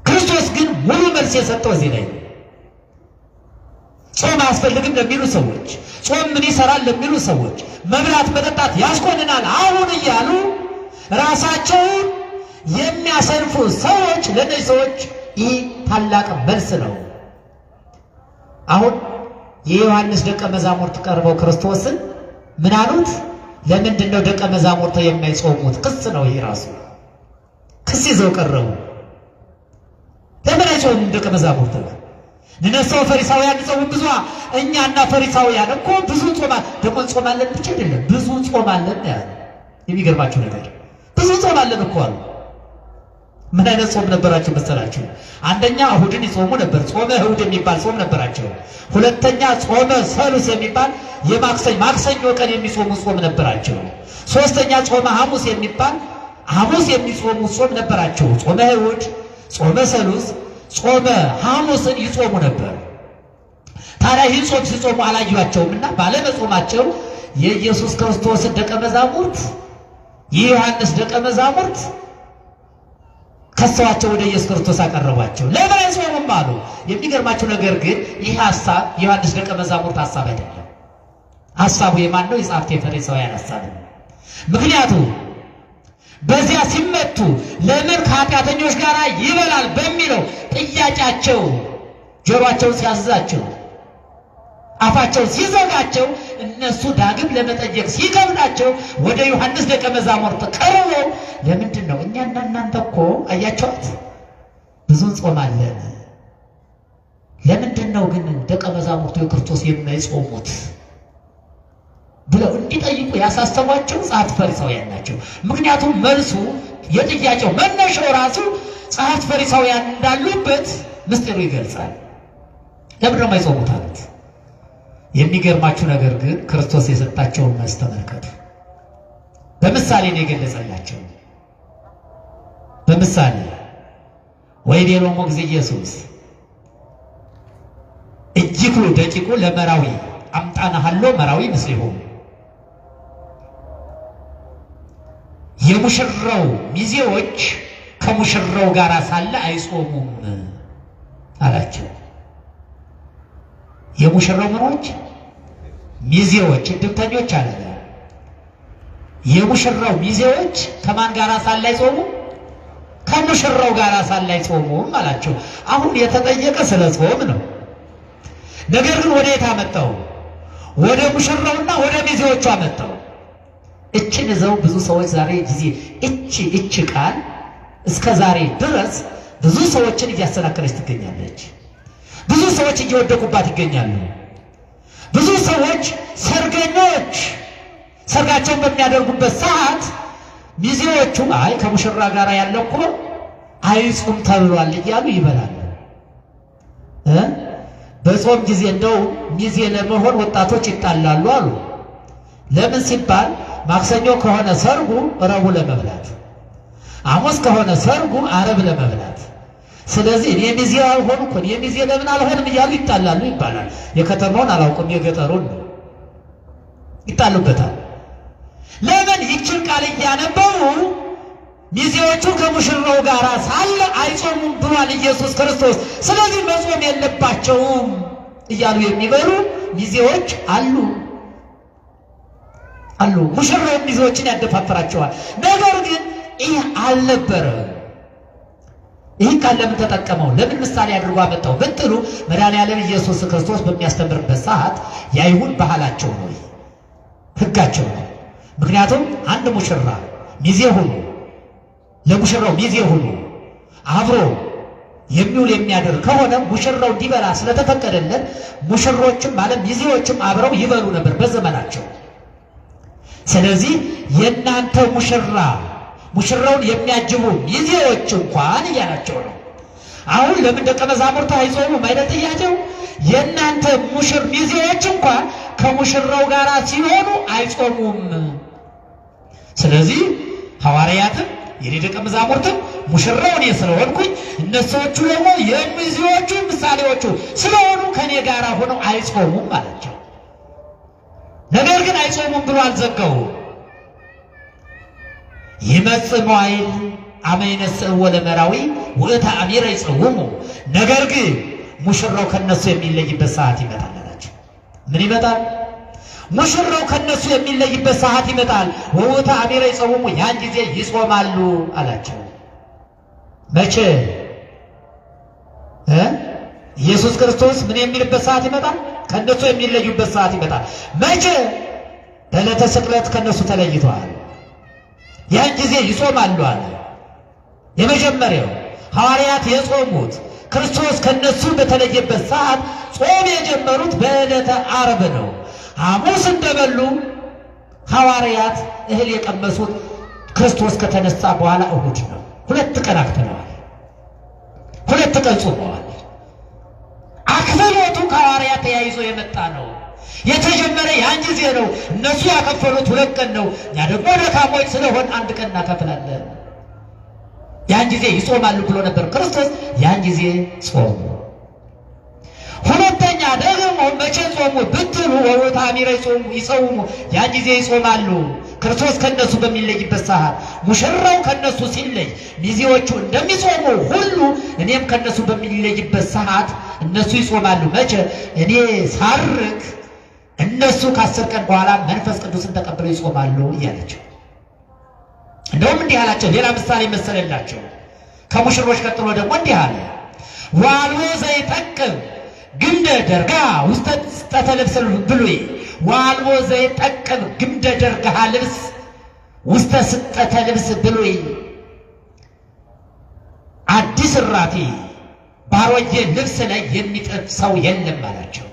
ክርስቶስ ግን ሙሉ መልስ የሰጠው እዚህ ላይ ነው። ጾም አያስፈልግም ለሚሉ ሰዎች፣ ጾም ምን ይሰራል ለሚሉ ሰዎች፣ መብላት መጠጣት ያስኮንናል አሁን እያሉ ራሳቸውን የሚያሰንፉ ሰዎች፣ ለእነዚህ ሰዎች ይህ ታላቅ መልስ ነው። አሁን የዮሐንስ ደቀ መዛሙርት ቀርበው ክርስቶስን ምን አሉት? ለምንድን ነው ደቀ መዛሙርት የማይጾሙት? ክስ ነው ይህ ራሱ ክስ ይዘው ቀረቡ። ለምን አይጾሙም ደቀ መዛሙርት? ንነሰው ፈሪሳውያን ይጸውሙ ብዙኃ። እኛና ፈሪሳውያን እኮ ብዙ ጾማለን። ደግሞ ጾማለን ብቻ አይደለም ብዙ ጾማለን ያለ። የሚገርማችሁ ነገር ብዙ ጾማለን እኮ አሉ። ምን አይነት ጾም ነበራቸው መሰላችሁ? አንደኛ እሁድን ይጾሙ ነበር። ጾመ እሁድ የሚባል ጾም ነበራቸው። ሁለተኛ ጾመ ሰሉስ የሚባል ማክሰኞ ቀን የሚጾሙ ጾም ነበራቸው። ሶስተኛ ጾመ ሐሙስ የሚባል ሐሙስ የሚጾሙ ጾም ነበራቸው። ጾመ እሁድ፣ ጾመ ሰሉስ፣ ጾመ ሐሙስን ይጾሙ ነበር። ታዲያ ይህን ጾም ሲጾሙ አላዩአቸውምና ባለመጾማቸው የኢየሱስ ክርስቶስን ደቀ መዛሙርት የዮሐንስ ደቀ መዛሙርት ከሰዋቸው ወደ ኢየሱስ ክርስቶስ አቀረቧቸው። ለምን አይጾሙም አሉ። የሚገርማችሁ ነገር ግን ይህ ሐሳብ የዮሐንስ ደቀ መዛሙርት ሐሳብ አይደለም። ሐሳቡ የማን ነው? የጸሐፍት የፈሪሳውያን ሐሳብ ነው። ምክንያቱም በዚያ ሲመቱ ለምን ከኃጢአተኞች ጋር ይበላል በሚለው ጥያቄያቸው ጆሮአቸውን ሲያዝዛቸው አፋቸውን ሲዘጋቸው እነሱ ዳግም ለመጠየቅ ሲከብዳቸው ወደ ዮሐንስ ደቀ መዛሙርት ቀርበው ለምንድን ነው እኛና እናንተ እኮ አያቸዋት ብዙ ጾማለን፣ ለምንድን ነው ግን ደቀ መዛሙርቱ የክርስቶስ የማይጾሙት ብለው እንዲጠይቁ ያሳሰቧቸው ጸሐፍት ፈሪሳውያን ናቸው። ምክንያቱም መልሱ የጥያቄው መነሻው ራሱ ጸሐፍት ፈሪሳውያን እንዳሉበት ምስጢሩ ይገልጻል። ለምን ነው የማይጾሙት አሉት። የሚገርማችሁ ነገር ግን ክርስቶስ የሰጣቸውን መልስ ተመልከቱ። በምሳሌ ነው የገለጸላቸው። በምሳሌ ወይቤሎሙ እግዚእ ኢየሱስ እጅክሉ ደቂቁ ለመራዊ አምጣናሃሎ መራዊ ምስሌሆሙ። የሙሽራው ሚዜዎች ከሙሽራው ጋር ሳለ አይጾሙም አላቸው። የሙሽራው ምኖች ሚዜዎች እድምተኞች አለ። የሙሽራው ሚዜዎች ከማን ጋር ሳላይ ጾሙ? ከሙሽራው ጋር ሳላይ ጾሙ አላቸው። አሁን የተጠየቀ ስለ ጾም ነው። ነገር ግን ወደ የት አመጣው? ወደ ሙሽራውና ወደ ሚዜዎቹ አመጣው። እችን ይዘው ብዙ ሰዎች ዛሬ ጊዜ እች ቃል እስከ ዛሬ ድረስ ብዙ ሰዎችን እያሰናከለች ትገኛለች። ብዙ ሰዎች እየወደቁባት ይገኛሉ። ብዙ ሰዎች ሰርገኞች ሰርጋቸውን በሚያደርጉበት ሰዓት ሚዜዎቹ አይ ከሙሽራ ጋር ያለው እኮ አይጾም ተብሏል እያሉ ይበላሉ። በጾም ጊዜ እንደው ሚዜ ለመሆን ወጣቶች ይጣላሉ አሉ። ለምን ሲባል ማክሰኞ ከሆነ ሰርጉ ረቡዕ ለመብላት፣ ሐሙስ ከሆነ ሰርጉ ዓርብ ለመብላት። ስለዚህ እኔ ሚዜ አልሆንኩ እኔ ሚዜ ለምን አልሆንም እያሉ ይጣላሉ ይባላል። የከተማውን አላውቅም፣ የገጠሩን ነው ይጣሉበታል። ለምን ይችን ቃል እያነበቡ ሚዜዎቹ ከሙሽራው ጋር ሳለ አይጾሙም ብሏል ኢየሱስ ክርስቶስ፣ ስለዚህ መጾም የለባቸውም እያሉ የሚበሉ ሚዜዎች አሉ። ሙሽራው ሚዜዎችን ያደፋፍራቸዋል። ነገር ግን ይህ አልነበረም። ይህን ቃል ለምን ተጠቀመው? ለምን ምሳሌ አድርጎ አመጣው ብትሉ መድኃኔዓለም ኢየሱስ ክርስቶስ በሚያስተምርበት ሰዓት የአይሁድ ባህላቸው ነው፣ ሕጋቸው ነው። ምክንያቱም አንድ ሙሽራ ሚዜ ሆኖ ለሙሽራው ሚዜ ሆኖ አብሮ የሚውል የሚያደር ከሆነ ሙሽራው እንዲበላ ስለተፈቀደለት ሙሽሮችም ማለት ሚዜዎችም አብረው ይበሉ ነበር በዘመናቸው። ስለዚህ የእናንተ ሙሽራውን የሚያጅቡ ሚዜዎች እንኳን እያላቸው ነው። አሁን ለምን ደቀ መዛሙርቱ አይጾሙም አይነት ጥያቄው? የእናንተ ሚዜዎች እንኳን ከሙሽራው ጋር ሲሆኑ አይጾሙም። ስለዚህ ሐዋርያትም የኔ ደቀ መዛሙርትም ሙሽራው እኔ ስለሆንኩኝ እነሱዎቹ ደግሞ የሚዜዎቹ ምሳሌዎቹ ስለሆኑ ከኔ ጋር ሆነው አይጾሙም አላቸው። ነገር ግን አይጾሙም ብሎ አልዘጋውም። ይመጽእ መዋዕል አመ ይነሥእዎ ለመራዊ ውእተ አሚረ ይጾሙ። ነገር ግን ሙሽራው ከነሱ የሚለይበት ሰዓት ይመጣል አላቸው። ምን ይመጣል? ሙሽራው ከነሱ የሚለይበት ሰዓት ይመጣል። ውእተ አሚረ ይጾሙ፣ ያን ጊዜ ይጾማሉ አላቸው። መቼ? ኢየሱስ ክርስቶስ ምን የሚልበት ሰዓት ይመጣል? ከነሱ የሚለዩበት ሰዓት ይመጣል። መቼ? በዕለተ ስቅለት ከነሱ ተለይተዋል። ያን ጊዜ ይጾማሉ አለ። የመጀመሪያው ሐዋርያት የጾሙት ክርስቶስ ከነሱ በተለየበት ሰዓት ጾም የጀመሩት በዕለተ ዓርብ ነው። ሐሙስ እንደበሉ ሐዋርያት እህል የቀመሱት ክርስቶስ ከተነሳ በኋላ እሁድ ነው። 2 ቀን አክተነዋል። 2 ቀን ጾመዋል። አክፍሎቱ ከሐዋርያት ተያይዞ የመጣ ነው። የተጀመረ ያን ጊዜ ነው። እነሱ ያከፈሉት 2 ቀን ነው። እኛ ደግሞ ደካሞች ስለሆን 1 ቀን እናከፍላለን። ያን ጊዜ ይጾማሉ ብሎ ነበር ክርስቶስ። ያን ጊዜ ጾሙ። ሁለተኛ ደግሞ መቼ ጾሙ ብትሉ ወውእተ አሚረ ይጾሙ፣ ያን ጊዜ ይጾማሉ። ክርስቶስ ከነሱ በሚለይበት ሰዓት ሙሽራው ከነሱ ሲለይ ሚዜዎቹ እንደሚጾሙ ሁሉ እኔም ከነሱ በሚለይበት ሰዓት እነሱ ይጾማሉ። መቼ? እኔ ሳርግ እነሱ ከ10 ቀን በኋላ መንፈስ ቅዱስን ተቀብለው ይጾማሉ እያለቸው። እንደውም እንዲህ አላቸው። ሌላ ምሳሌ መሰለላቸው። ከሙሽሮች ቀጥሎ ደግሞ እንዲህ አለ። ወአልቦ ዘይጠቅም ግምደ ደርጋ ውስተ ስጠተ ልብስ ብሉይ፣ ወአልቦ ዘይጠቅም ግምደ ደርጋ ልብስ ውስተ ስጠተ ልብስ ብሉይ። አዲስ እራፊ ባሮጌ ልብስ ላይ የሚጥፍ ሰው የለም አላቸው።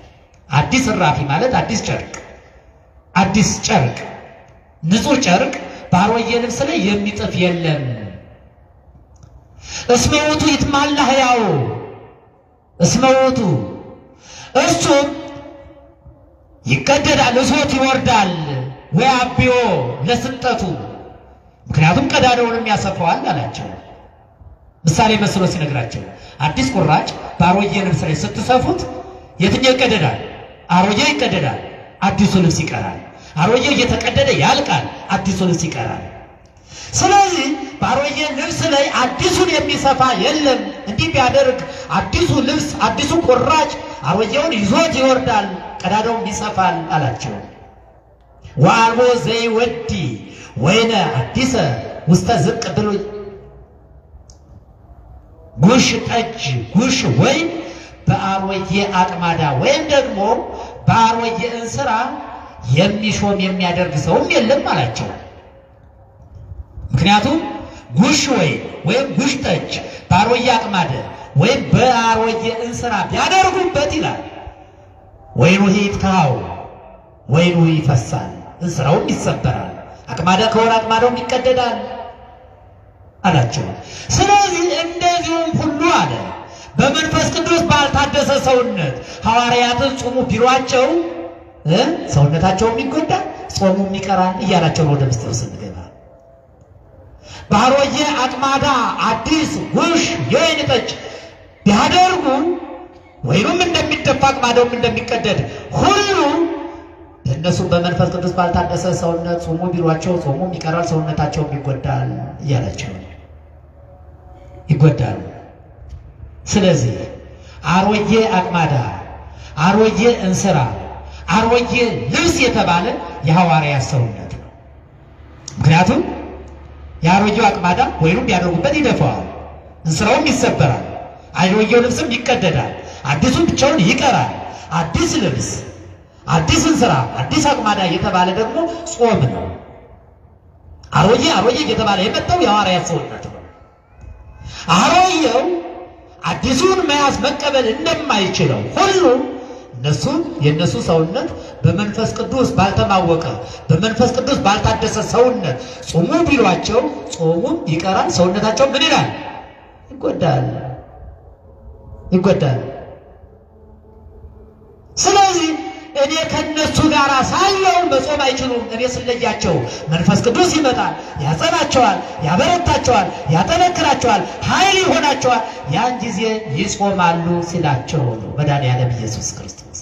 አዲስ እራፊ ማለት አዲስ ጨርቅ ንጹህ ጨርቅ ባሮጌ ልብስ ላይ የሚጥፍ የለም። እስመ ውእቱ ይትማላ ሕያው፣ እስመ ውእቱ እርሱም ይቀደዳል፣ እሶት ይወርዳል። ወያብዮ ለስጠቱ፣ ምክንያቱም ቀዳዳውንም ያሰፋዋል አላቸው። ምሳሌ መስሎ ሲነግራቸው አዲስ ቁራጭ ባሮጌ ልብስ ላይ ስትሰፉት የትኛው ይቀደዳል? አሮጌ ይቀደዳል፣ አዲሱ ልብስ ይቀራል። አሮጌ እየተቀደደ ያልቃል፣ አዲሱ ልብስ ይቀራል። ስለዚህ ባሮጌ ልብስ ላይ አዲሱን የሚሰፋ የለም። እንዲህ ቢያደርግ አዲሱ ልብስ አዲሱ ቁራጭ አሮጌውን ይዞት ይወርዳል፣ ቀዳዳውም ይሰፋል አላቸው። ወአልቦ ዘይወዲ ወይነ አዲሰ ውስተ ዝቅ ብሉይ ጉሽ ጠጅ ጉሽ ወይን በአሮጌ አቅማዳ ወይም ደግሞ በአሮጌ እንስራ የሚሾም የሚያደርግ ሰውም የለም አላቸው። ምክንያቱም ጉሽ ወይን ወይም ጉሽ ጠጅ በአሮጌ አቅማዳ ወይም በአሮጌ እንስራ ቢያደርጉበት ይላል ወይኑ ይትካው ወይኑ ይፈሳል፣ እንስራውም ይሰበራል፣ አቅማዳ ከሆነ አቅማዳውም ይቀደዳል አላቸው። ስለዚህ እንደዚሁም ሁሉ አለ በመንፈስ ቅዱስ ባልታደሰ ሰውነት ሐዋርያትን ጾሙ ቢሏቸው ሰውነታቸውም ይጎዳል፣ ጾሙም ይቀራል እያላቸው ነው። ወደ ምስጢሩ ስንገባ በአሮጌ አቅማዳ አዲስ ጉሽ የወይን ጠጅ ቢያደርጉ ወይኑም እንደሚደፋ አቅማዳውም እንደሚቀደድ ሁሉ እነሱ በመንፈስ ቅዱስ ባልታደሰ ሰውነት ጾሙ ቢሏቸው ጾሙም ይቀራል፣ ሰውነታቸውም ይጎዳል እያላቸው ይጎዳል። ስለዚህ አሮጌ አቅማዳ፣ አሮጌ እንስራ፣ አሮጌ ልብስ የተባለ የሐዋርያት ሰውነት ነው። ምክንያቱም የአሮጌው አቅማዳ ወይኑም ቢያደርጉበት ይደፋዋል፣ እንስራውም ይሰበራል፣ አሮጌው ልብስም ይቀደዳል፣ አዲሱም ብቻውን ይቀራል። አዲስ ልብስ፣ አዲስ እንስራ፣ አዲስ አቅማዳ የተባለ ደግሞ ጾም ነው። አሮጌ አሮጌ የተባለ የመጣው የሐዋርያት ሰውነት ነው። አሮጌው አዲሱን መያዝ መቀበል እንደማይችለው ሁሉ የእነሱ ሰውነት በመንፈስ ቅዱስ ባልተማወቀ በመንፈስ ቅዱስ ባልታደሰ ሰውነት ጾሙ ቢሏቸው ጾሙም ይቀራል፣ ሰውነታቸው ምን ይላል? ይጎዳል። ስለዚህ እኔ ከነሱ ጋር ሳለው መጾም አይችሉም። እኔ ስለያቸው መንፈስ ቅዱስ ይመጣል፣ ያጸናቸዋል፣ ያበረታቸዋል፣ ያጠነክራቸዋል፣ ኃይል ይሆናቸዋል። ያን ጊዜ ይጾማሉ ሲላቸው ነው መድኃኒዓለም ኢየሱስ ክርስቶስ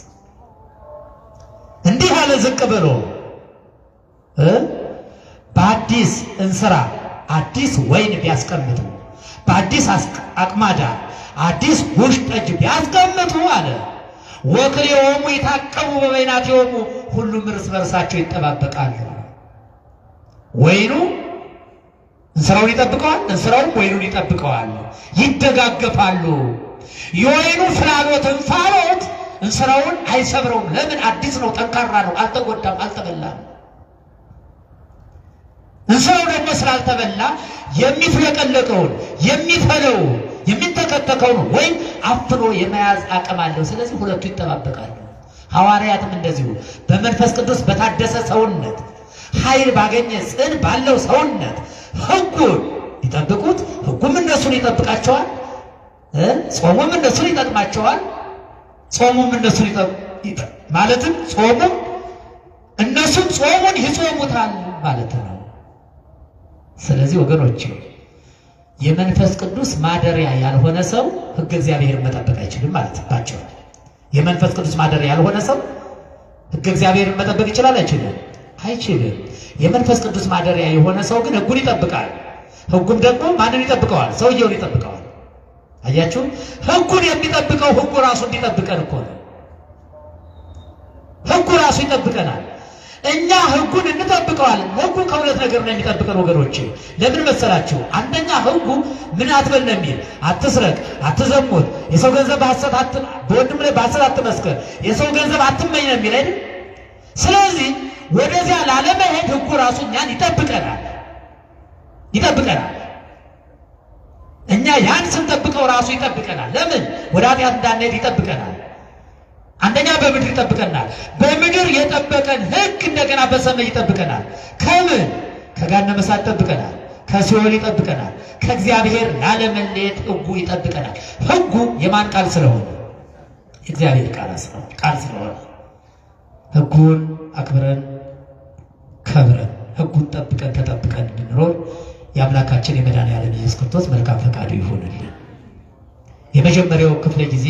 እንዲህ አለ። ዝቅ ብሎ በአዲስ እንስራ አዲስ ወይን ቢያስቀምጡ፣ በአዲስ አቅማዳ አዲስ ጉሽ ጠጅ ቢያስቀምጡ አለ ወክልኤሆሙ ይታቀቡ በበይናቲሆሙ፣ ሁሉም እርስ በርሳቸው ይጠባበቃሉ። ወይኑ እንስራውን ይጠብቀዋል፣ እንስራውም ወይኑን ይጠብቀዋል፣ ይደጋገፋሉ። የወይኑ ፍላሎት እንፋሎት እንስራውን አይሰብረውም። ለምን? አዲስ ነው፣ ጠንካራ ነው፣ አልተጎዳም፣ አልተበላም። እንስራው ደግሞ ስላልተበላ የሚፍለቀለቀውን የሚፈለው የሚተከተከውን ወይም አፍኖ የመያዝ አቅም አለው። ስለዚህ ሁለቱ ይጠባበቃሉ። ሐዋርያትም እንደዚሁ በመንፈስ ቅዱስ በታደሰ ሰውነት ኃይል ባገኘ ጽን ባለው ሰውነት ሕጉን ይጠብቁት፣ ሕጉም እነሱን ይጠብቃቸዋል፣ ጾሙም እነሱን ይጠቅማቸዋል። ጾሙም እነሱን ማለትም ጾሙም እነሱም ጾሙን ይጾሙታል ማለት ነው። ስለዚህ ወገኖች የመንፈስ ቅዱስ ማደሪያ ያልሆነ ሰው ሕግ እግዚአብሔርን መጠበቅ አይችልም ማለት ባቸው። የመንፈስ ቅዱስ ማደሪያ ያልሆነ ሰው ሕግ እግዚአብሔርን መጠበቅ ይችላል? አይችልም? አይችልም። የመንፈስ ቅዱስ ማደሪያ የሆነ ሰው ግን ሕጉን ይጠብቃል። ሕጉም ደግሞ ማንን ይጠብቀዋል? ሰውየውን ይጠብቀዋል። አያችሁ፣ ሕጉን የሚጠብቀው ሕጉ ራሱ እንዲጠብቀን እኮ ነው። ሕጉ ራሱ ይጠብቀናል። እኛ ሕጉን እንጠብቀዋለን። ሕጉ ከሁለት ነገር ነው የሚጠብቀን ወገኖቼ። ለምን መሰላችሁ? አንደኛ ሕጉ ምን አትበል ነው የሚል፣ አትስረቅ፣ አትዘሙት፣ የሰው ገንዘብ በወንድም ላይ በሐሰት አትመስክር፣ የሰው ገንዘብ አትመኝ ነው የሚል አይደል? ስለዚህ ወደዚያ ላለመሄድ ሕጉ ራሱ እኛን ይጠብቀናል። እኛ ያን ስንጠብቀው ራሱ ይጠብቀናል። ለምን? ወደ ኃጢአት እንዳንሄድ ይጠብቀናል። አንደኛ በምድር ይጠብቀናል። በምድር የጠበቀን ሕግ እንደገና በሰማይ ይጠብቀናል። ከምን? ከገሃነመ እሳት ይጠብቀናል፣ ከሲኦል ይጠብቀናል፣ ከእግዚአብሔር ላለመለየት ሕጉ ይጠብቀናል። ሕጉ የማን ቃል ስለሆነ? እግዚአብሔር ቃል ስለሆነ ሕጉን አክብረን ከብረን ሕጉን ጠብቀን ተጠብቀን እንድንኖር የአምላካችን የመድኃኒዓለም ኢየሱስ ክርስቶስ መልካም ፈቃዱ ይሆንልን። የመጀመሪያው ክፍለ ጊዜ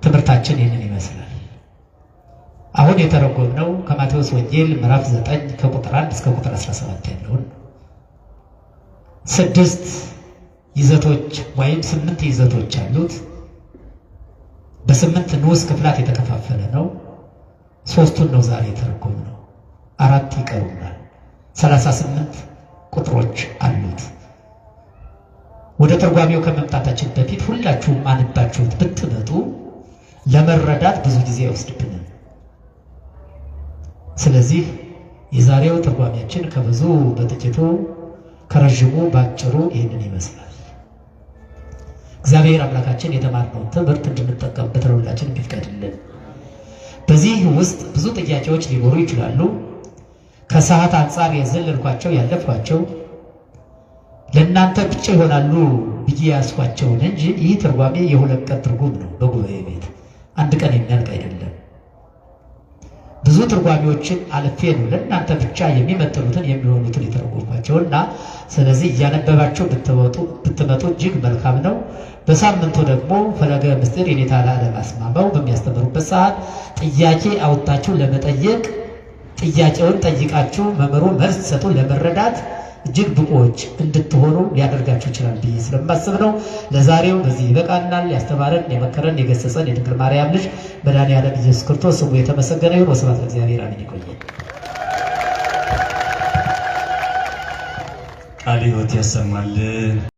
ትምህርታችን ይህንን ይመስላል። አሁን የተረጎምነው ከማቴዎስ ወንጌል ምዕራፍ 9 ከቁጥር 1 እስከ ቁጥር 17 ያለውን 6 ይዘቶች ወይም 8 ይዘቶች አሉት። በ8 ንዑስ ክፍላት የተከፋፈለ ነው። 3ቱን ነው ዛሬ የተረጎምነው፣ 4 ይቀሩናል። 38 ቁጥሮች አሉት። ወደ ትርጓሜው ከመምጣታችን በፊት ሁላችሁም አንባችሁት ብትመጡ ለመረዳት ብዙ ጊዜ አይወስድብንም። ስለዚህ የዛሬው ትርጓሜያችን ከብዙ በጥቂቱ ከረዥሙ ባጭሩ ይህንን ይመስላል። እግዚአብሔር አምላካችን የተማርነውን ትምህርት እንድንጠቀምበት ለሁላችን ቢፈቅድልን። በዚህ ውስጥ ብዙ ጥያቄዎች ሊኖሩ ይችላሉ። ከሰዓት አንጻር የዘለልኳቸው ያለፍኳቸው ለእናንተ ብቻ ይሆናሉ ብዬ ያስኳቸውን እንጂ ይህ ትርጓሜ የሁለት ቀን ትርጉም ነው። በጉባኤ ቤት አንድ ቀን የሚያልቅ አይደለም። ብዙ ትርጓሜዎችን አልፌ ነው ለእናንተ ብቻ የሚመጥኑትን የሚሆኑትን የተረጎምኳቸውና ስለዚህ እያነበባቸው ብትመጡ እጅግ መልካም ነው። በሳምንቱ ደግሞ ፈለገ ምስጢር የኔታ ለዓለም አስማማው በሚያስተምሩበት ሰዓት ጥያቄ አውጣችሁ ለመጠየቅ ጥያቄውን ጠይቃችሁ መምህሩ መልስ ሰጡ ለመረዳት እጅግ ብቁዎች እንድትሆኑ ሊያደርጋችሁ ይችላል ብዬ ስለማስብ ነው። ለዛሬው በዚህ ይበቃናል። ያስተማረን የመከረን የገሰጸን የድንግል ማርያም ልጅ መድኃኔዓለም ኢየሱስ ክርስቶስ ስሙ የተመሰገነ ይሁን። ወስብሐት ለእግዚአብሔር አሜን። ይቆየን። ቃለ ሕይወት ያሰማልን።